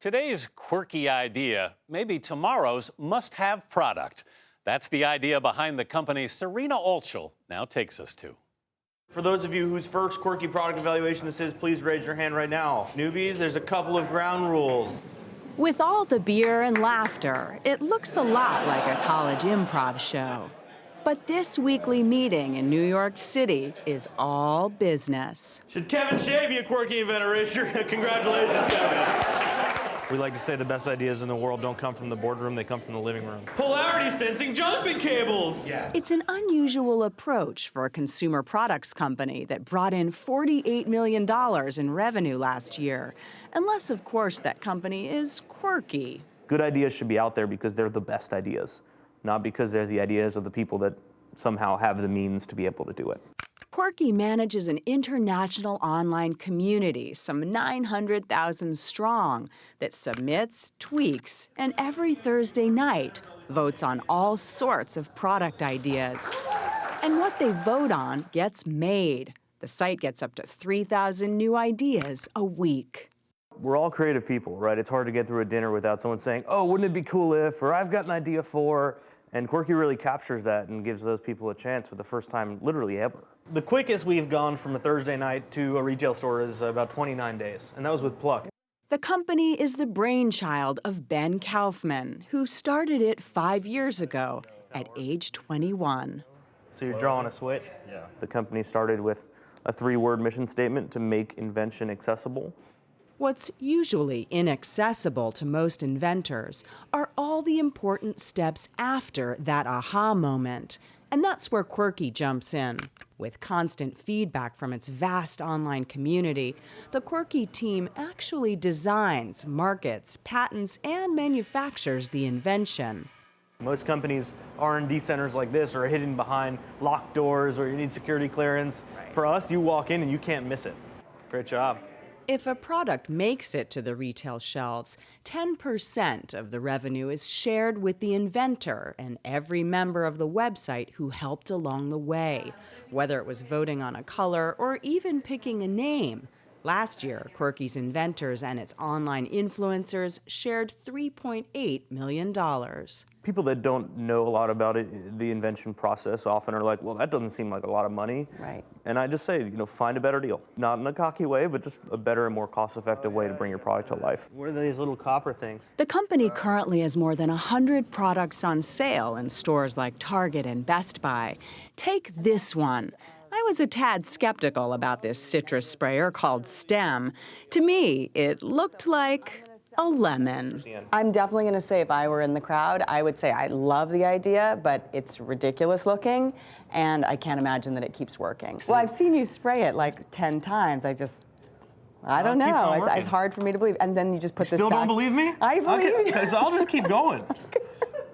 Today's quirky idea may be tomorrow's must-have product. That's the idea behind the company Serena Altschul now takes us to. For those of you whose first quirky product evaluation this is, please raise your hand right now. Newbies, there's a couple of ground rules. With all the beer and laughter, it looks a lot like a college improv show. But this weekly meeting in New York City is all business. Should Kevin Shea be a quirky inventor? Raise your congratulations, Kevin. We like to say the best ideas in the world don't come from the boardroom, they come from the living room. Polarity sensing jumping cables! Yes. It's an unusual approach for a consumer products company that brought in $48 million in revenue last year. Unless, of course, that company is quirky. Good ideas should be out there because they're the best ideas, not because they're the ideas of the people that somehow have the means to be able to do it. Quirky manages an international online community, some 900,000 strong, that submits, tweaks, and every Thursday night votes on all sorts of product ideas. And what they vote on gets made. The site gets up to 3,000 new ideas a week. We're all creative people, right? It's hard to get through a dinner without someone saying, oh, wouldn't it be cool if, or I've got an idea for, and Quirky really captures that and gives those people a chance for the first time literally ever. The quickest we've gone from a Thursday night to a retail store is about 29 days, and that was with pluck. The company is the brainchild of Ben Kaufman, who started it 5 years ago at age 21. So you're drawing a switch? Yeah. The company started with a 3-word mission statement to make invention accessible. What's usually inaccessible to most inventors are all the important steps after that aha moment. And that's where Quirky jumps in. With constant feedback from its vast online community, the Quirky team actually designs, markets, patents, and manufactures the invention. Most companies' R&D centers like this are hidden behind locked doors where you need security clearance. Right. For us, you walk in and you can't miss it. Great job. If a product makes it to the retail shelves, 10% of the revenue is shared with the inventor and every member of the website who helped along the way, whether it was voting on a color or even picking a name. Last year, Quirky's Inventors and its online influencers shared $3.8 million. People that don't know a lot about it, the invention process, often are like, well, that doesn't seem like a lot of money. Right. And I just say, find a better deal. Not in a cocky way, but just a better and more cost-effective way to bring your product to life. What are these little copper things? The company currently has more than 100 products on sale in stores like Target and Best Buy. Take this one. I was a tad skeptical about this citrus sprayer called STEM. To me, it looked like a lemon. I'm definitely going to say if I were in the crowd, I would say I love the idea, but it's ridiculous looking, and I can't imagine that it keeps working. Well, I've seen you spray it like 10 times. I don't keeps on know. working. It's hard for me to believe. And then you just put this Still back. don't believe me? I believe you. So I'll just keep going.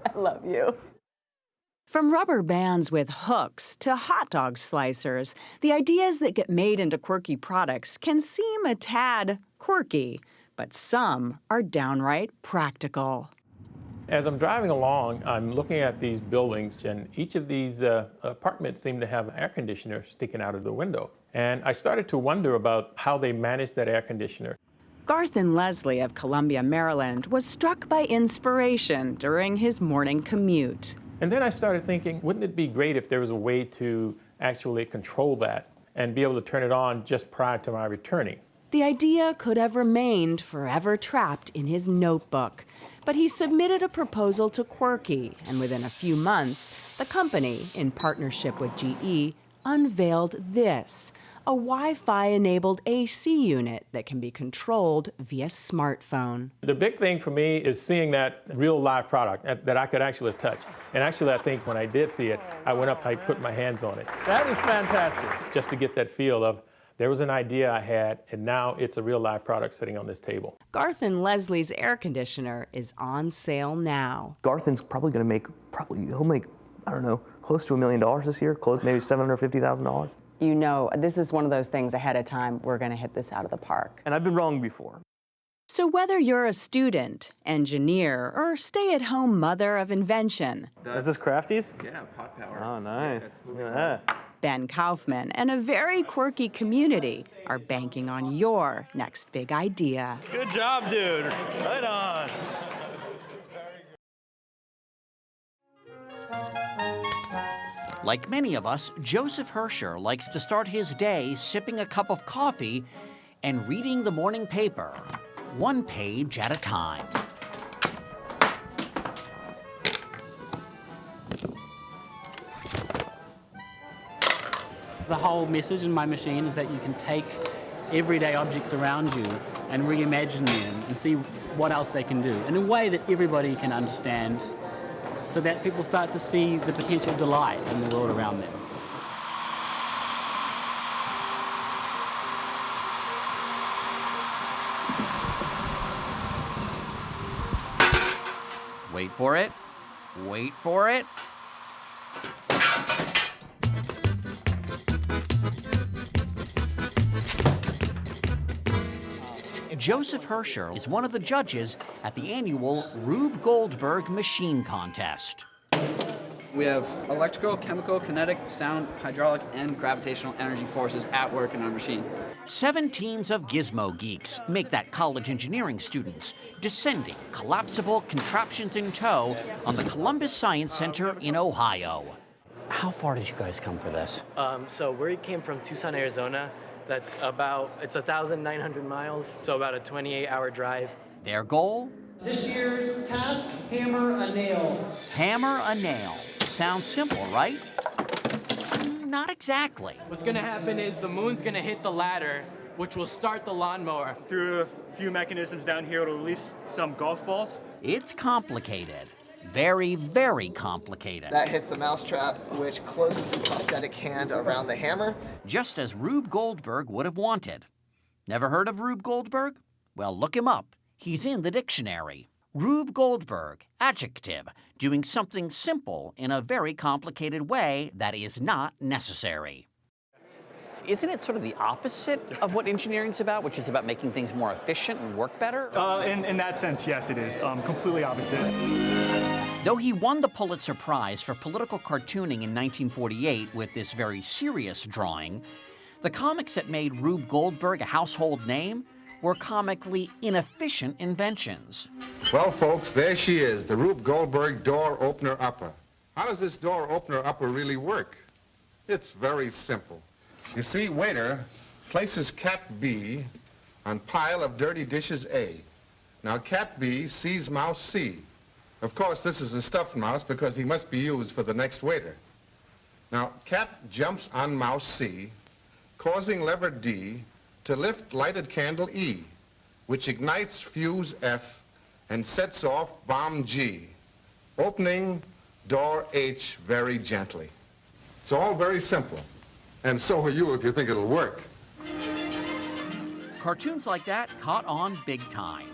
I love you. From rubber bands with hooks to hot dog slicers, the ideas that get made into quirky products can seem a tad quirky, but some are downright practical. As I'm driving along, I'm looking at these buildings, and each of these apartments seem to have an air conditioner sticking out of the window. And I started to wonder about how they manage that air conditioner. Garth and Leslie of Columbia, Maryland, was struck by inspiration during his morning commute. And then I started thinking, wouldn't it be great if there was a way to actually control that and be able to turn it on just prior to my returning? The idea could have remained forever trapped in his notebook, but he submitted a proposal to Quirky, and within a few months, the company, in partnership with GE, unveiled this, a Wi-Fi-enabled AC unit that can be controlled via smartphone. The big thing for me is seeing that real live product that I could actually touch. And actually, I think when I did see it, I went up, I put my hands on it. That is fantastic. Just to get that feel of, there was an idea I had, and now it's a real live product sitting on this table. Garth and Leslie's air conditioner is on sale now. Garthen's probably going to make, he'll make, I don't know, close to $1 million this year, close maybe $750,000. You know, this is one of those things ahead of time, we're going to hit this out of the park. And I've been wrong before. So whether you're a student, engineer, or stay-at-home mother of invention, Is this Crafties? Yeah, pot power. Oh, nice. Look at that. Ben Kaufman and a very quirky community are banking on your next big idea. Good job, dude. Right on. Like many of us, Joseph Herscher likes to start his day sipping a cup of coffee and reading the morning paper, one page at a time. The whole message in my machine is that you can take everyday objects around you and reimagine them and see what else they can do in a way that everybody can understand, so that people start to see the potential delight in the world around them. Wait for it. Wait for it. Joseph Herscher is one of the judges at the annual Rube Goldberg Machine Contest. We have electrical, chemical, kinetic, sound, hydraulic, and gravitational energy forces at work in our machine. 7 teams of gizmo geeks make that college engineering students, descending collapsible contraptions in tow on the Columbus Science Center in Ohio. How far did you guys come for this? So we came from Tucson, Arizona. It's 1,900 miles, so about a 28-hour drive. Their goal? This year's task, hammer a nail. Hammer a nail. Sounds simple, right? Not exactly. What's gonna happen is the moon's gonna hit the ladder, which will start the lawnmower. Through a few mechanisms down here, it'll release some golf balls. It's complicated. Very, very complicated. That hits the mousetrap, which closes the prosthetic hand around the hammer. Just as Rube Goldberg would have wanted. Never heard of Rube Goldberg? Well, look him up. He's in the dictionary. Rube Goldberg, adjective, doing something simple in a very complicated way that is not necessary. Isn't it sort of the opposite of what engineering's about, which is about making things more efficient and work better? In that sense, yes, it is. Completely opposite. Though he won the Pulitzer Prize for political cartooning in 1948 with this very serious drawing, the comics that made Rube Goldberg a household name were comically inefficient inventions. Well, folks, there she is, the Rube Goldberg door opener upper. How does this door opener upper really work? It's very simple. You see, waiter places cat B on pile of dirty dishes A. Now, cat B sees mouse C. Of course, this is a stuffed mouse because he must be used for the next waiter. Now, cat jumps on mouse C, causing lever D to lift lighted candle E, which ignites fuse F and sets off bomb G, opening door H very gently. It's all very simple. And so are you if you think it'll work. Cartoons like that caught on big time.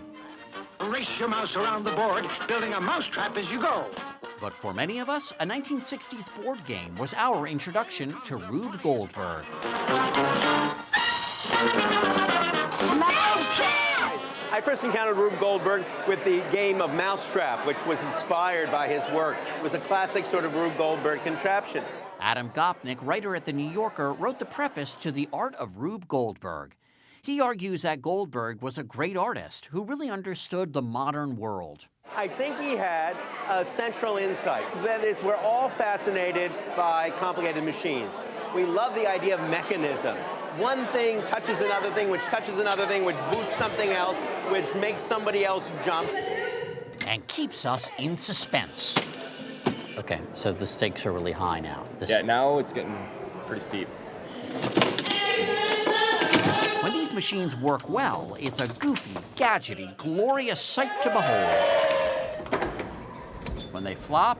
Race your mouse around the board, building a mousetrap as you go. But for many of us, a 1960s board game was our introduction to Rube Goldberg. I first encountered Rube Goldberg with the game of Mousetrap, which was inspired by his work. It was a classic sort of Rube Goldberg contraption. Adam Gopnik, writer at The New Yorker, wrote the preface to The Art of Rube Goldberg. He argues that Goldberg was a great artist who really understood the modern world. I think he had a central insight. That is, we're all fascinated by complicated machines. We love the idea of mechanisms. One thing touches another thing, which touches another thing, which boosts something else, which makes somebody else jump. And keeps us in suspense. Okay, so the stakes are really high now. Yeah, now it's getting pretty steep. When these machines work well, it's a goofy, gadgety, glorious sight to behold. When they flop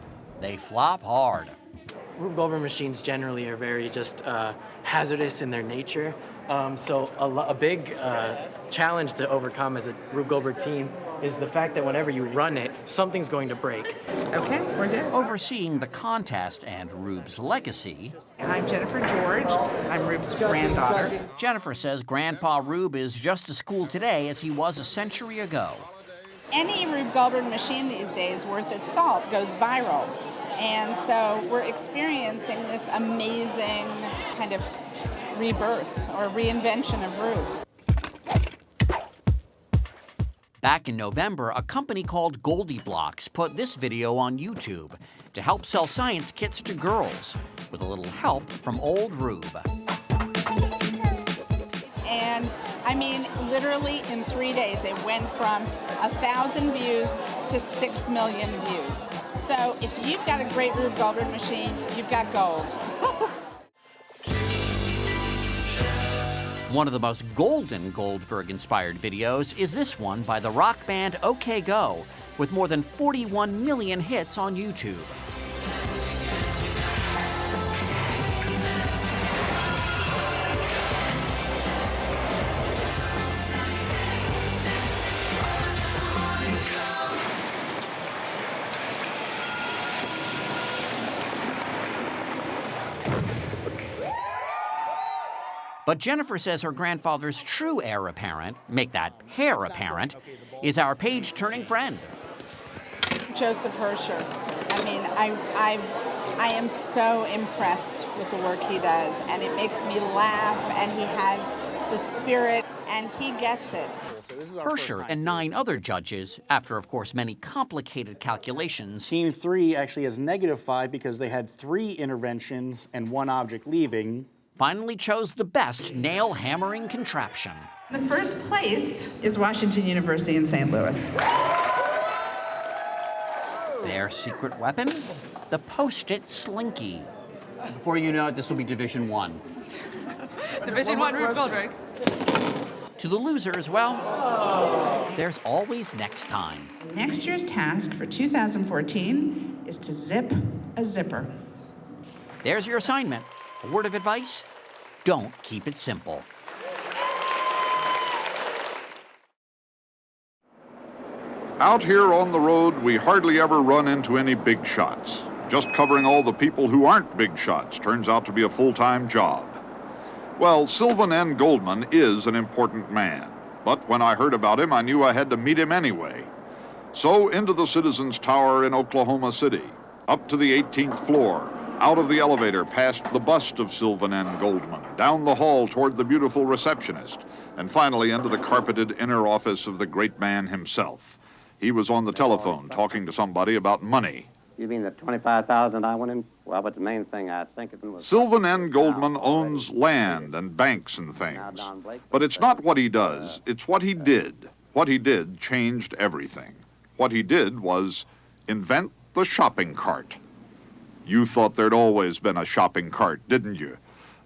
hard. Rube Goldberg machines generally are very just hazardous in their nature. So a big challenge to overcome as a Rube Goldberg team is the fact that whenever you run it, something's going to break. Okay, we're good. Overseeing the contest and Rube's legacy. I'm Jennifer George. I'm Rube's granddaughter. Jennifer says Grandpa Rube is just as cool today as he was a century ago. Any Rube Goldberg machine these days worth its salt goes viral. And so we're experiencing this amazing kind of rebirth or reinvention of Rube. Back in November, a company called Goldie Blocks put this video on YouTube to help sell science kits to girls, with a little help from old Rube. And I mean, literally in 3 days, it went from 1,000 views to 6 million views. So if you've got a great Rube Goldberg machine, you've got gold. One of the most golden Goldberg-inspired videos is this one by the rock band OK Go, with more than 41 million hits on YouTube. But Jennifer says her grandfather's true heir apparent, make that hair apparent, is our page-turning friend. Joseph Herscher. I mean, I am so impressed with the work he does, and it makes me laugh, and he has the spirit, and he gets it. Herscher and 9 other judges, after, of course, many complicated calculations. Team 3 actually has -5 because they had 3 interventions and 1 object leaving. Finally chose the best nail-hammering contraption. The first place is Washington University in St. Louis. Their secret weapon? The Post-it Slinky. Before you know it, this will be Division 1. Division 1 Rube Goldberg. To the losers, well, there's always next time. Next year's task for 2014 is to zip a zipper. There's your assignment. A word of advice? Don't keep it simple. Out here on the road, we hardly ever run into any big shots. Just covering all the people who aren't big shots turns out to be a full-time job. Well, Sylvan N. Goldman is an important man, but when I heard about him, I knew I had to meet him anyway. So into the Citizens Tower in Oklahoma City, up to the 18th floor, out of the elevator past the bust of Sylvan N. Goldman, down the hall toward the beautiful receptionist, and finally into the carpeted inner office of the great man himself. He was on the telephone talking to somebody about money. You mean the $25,000 I went in? Well, but the main thing I think it was... Sylvan N. Goldman owns land and banks and things. But it's not what he does, it's what he did. What he did changed everything. What he did was invent the shopping cart. You thought there'd always been a shopping cart, didn't you?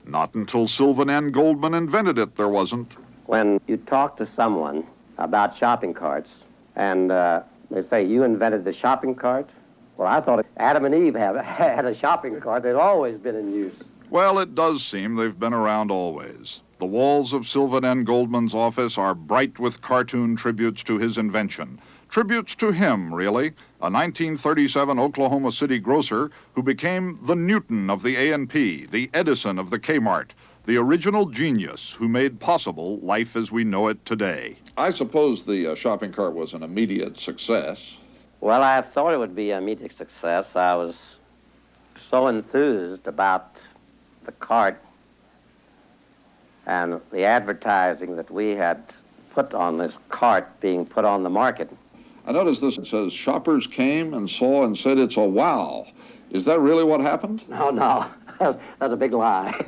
Not until Sylvan N. Goldman invented it, there wasn't. When you talk to someone about shopping carts, and they say, you invented the shopping cart? Well, I thought Adam and Eve had a shopping cart. They'd always been in use. Well, it does seem they've been around always. The walls of Sylvan N. Goldman's office are bright with cartoon tributes to his invention. Tributes to him, really, a 1937 Oklahoma City grocer who became the Newton of the A&P, the Edison of the Kmart, the original genius who made possible life as we know it today. I suppose the shopping cart was an immediate success. Well, I thought it would be an immediate success. I was so enthused about the cart and the advertising that we had put on this cart being put on the market. I noticed this. It says shoppers came and saw and said it's a wow. Is that really what happened? No. That's a big lie.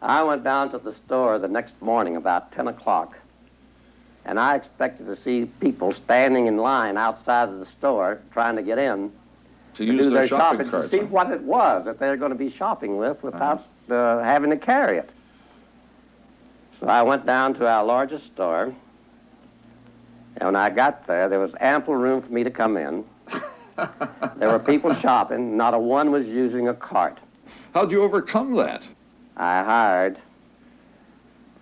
I went down to the store the next morning about 10 o'clock, and I expected to see people standing in line outside of the store trying to get in to use do their their shopping shopping, carts. to see what it was that they're going to be shopping with without having to carry it. So I went down to our largest store, and when I got there, there was ample room for me to come in. There were people shopping. Not a one was using a cart. How'd you overcome that? I hired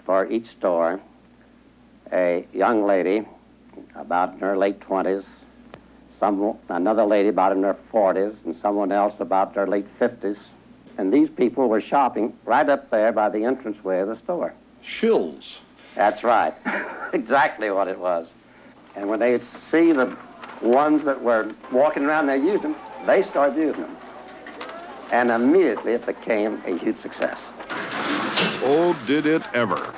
for each store a young lady about in her late 20s, another lady about in her 40s, and someone else about in their late 50s. And these people were shopping right up there by the entranceway of the store. Shills. That's right. Exactly what it was. And when they see the ones that were walking around there using them, they started using them. And immediately it became a huge success. Oh, did it ever.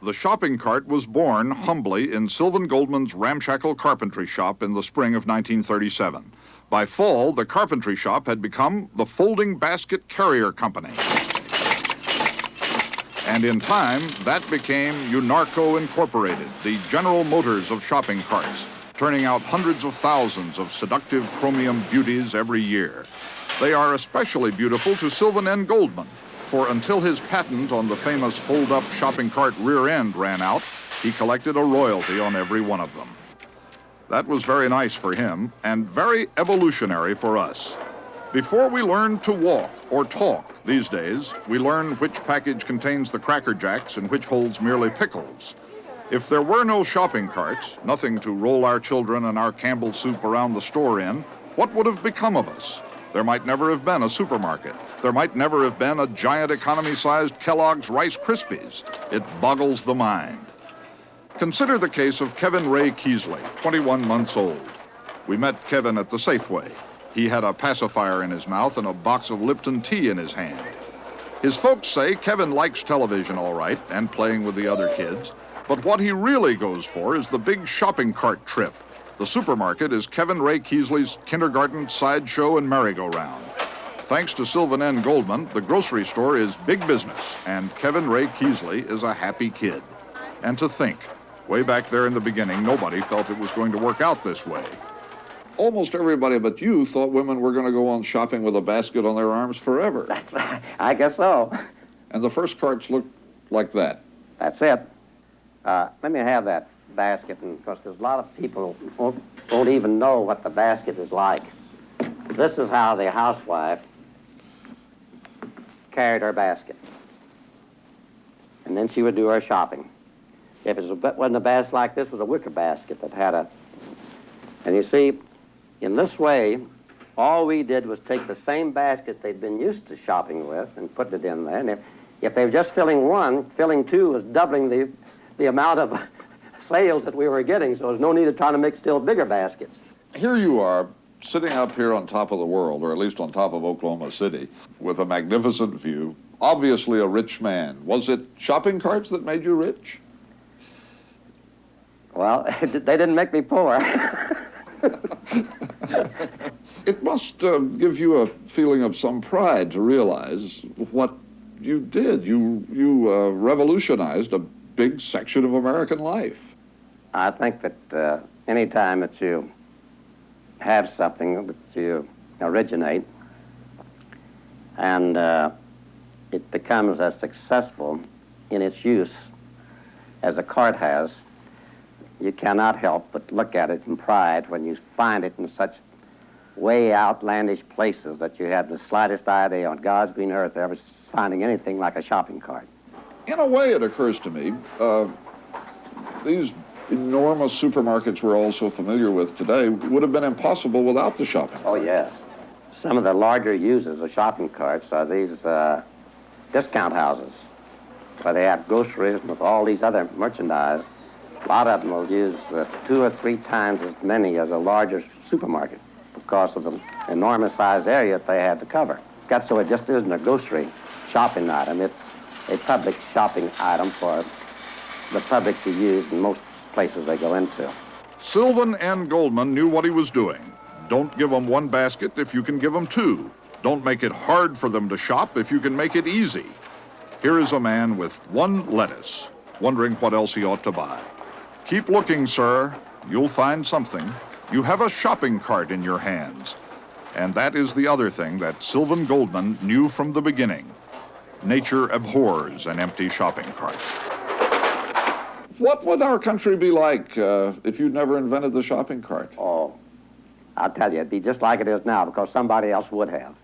The shopping cart was born humbly in Sylvan Goldman's ramshackle carpentry shop in the spring of 1937. By fall, the carpentry shop had become the Folding Basket Carrier Company. And in time, that became Unarco Incorporated, the General Motors of shopping carts, turning out hundreds of thousands of seductive chromium beauties every year. They are especially beautiful to Sylvan N. Goldman, for until his patent on the famous fold-up shopping cart rear end ran out, he collected a royalty on every one of them. That was very nice for him and very evolutionary for us. Before we learn to walk or talk these days, we learn which package contains the Cracker Jacks and which holds merely pickles. If there were no shopping carts, nothing to roll our children and our Campbell soup around the store in, what would have become of us? There might never have been a supermarket. There might never have been a giant economy-sized Kellogg's Rice Krispies. It boggles the mind. Consider the case of Kevin Ray Keesley, 21 months old. We met Kevin at the Safeway. He had a pacifier in his mouth and a box of Lipton tea in his hand. His folks say Kevin likes television all right and playing with the other kids, but what he really goes for is the big shopping cart trip. The supermarket is Kevin Ray Keesley's kindergarten, sideshow, and merry-go-round. Thanks to Sylvan N. Goldman, the grocery store is big business, and Kevin Ray Keesley is a happy kid. And to think, way back there in the beginning, nobody felt it was going to work out this way. Almost everybody but you thought women were going to go on shopping with a basket on their arms forever. That's right. I guess so. And the first carts looked like that. That's it. Let me have that basket, and because there's a lot of people who won't even know what the basket is like. This is how the housewife carried her basket. And then she would do her shopping. If it wasn't a basket like this, it was a wicker basket that had a... And you see, in this way, all we did was take the same basket they'd been used to shopping with and put it in there. And if they were just filling one, filling two was doubling the amount of sales that we were getting, so there's no need of trying to make still bigger baskets. Here you are, sitting up here on top of the world, or at least on top of Oklahoma City, with a magnificent view, obviously a rich man. Was it shopping carts that made you rich? Well, they didn't make me poor. It must give you a feeling of some pride to realize what you did. You revolutionized a big section of American life. I think that any time that you have something that you originate and it becomes as successful in its use as a cart has, you cannot help but look at it in pride when you find it in such way outlandish places that you had the slightest idea on God's green earth ever finding anything like a shopping cart. In a way, it occurs to me, these enormous supermarkets we're all so familiar with today would have been impossible without the shopping cart. Oh, yes. Some of the larger users of shopping carts are these discount houses, where they have groceries with all these other merchandise. A lot of them will use 2 or 3 times as many as a larger supermarket because of the enormous size area that they have to cover. Got so it just isn't a grocery shopping item. It's a public shopping item for the public to use in most places they go into. Sylvan N. Goldman knew what he was doing. Don't give them 1 basket if you can give them 2. Don't make it hard for them to shop if you can make it easy. Here is a man with 1 lettuce, wondering what else he ought to buy. Keep looking, sir. You'll find something. You have a shopping cart in your hands. And that is the other thing that Sylvan Goldman knew from the beginning. Nature abhors an empty shopping cart. What would our country be like if you'd never invented the shopping cart? Oh, I'll tell you, it'd be just like it is now because somebody else would have.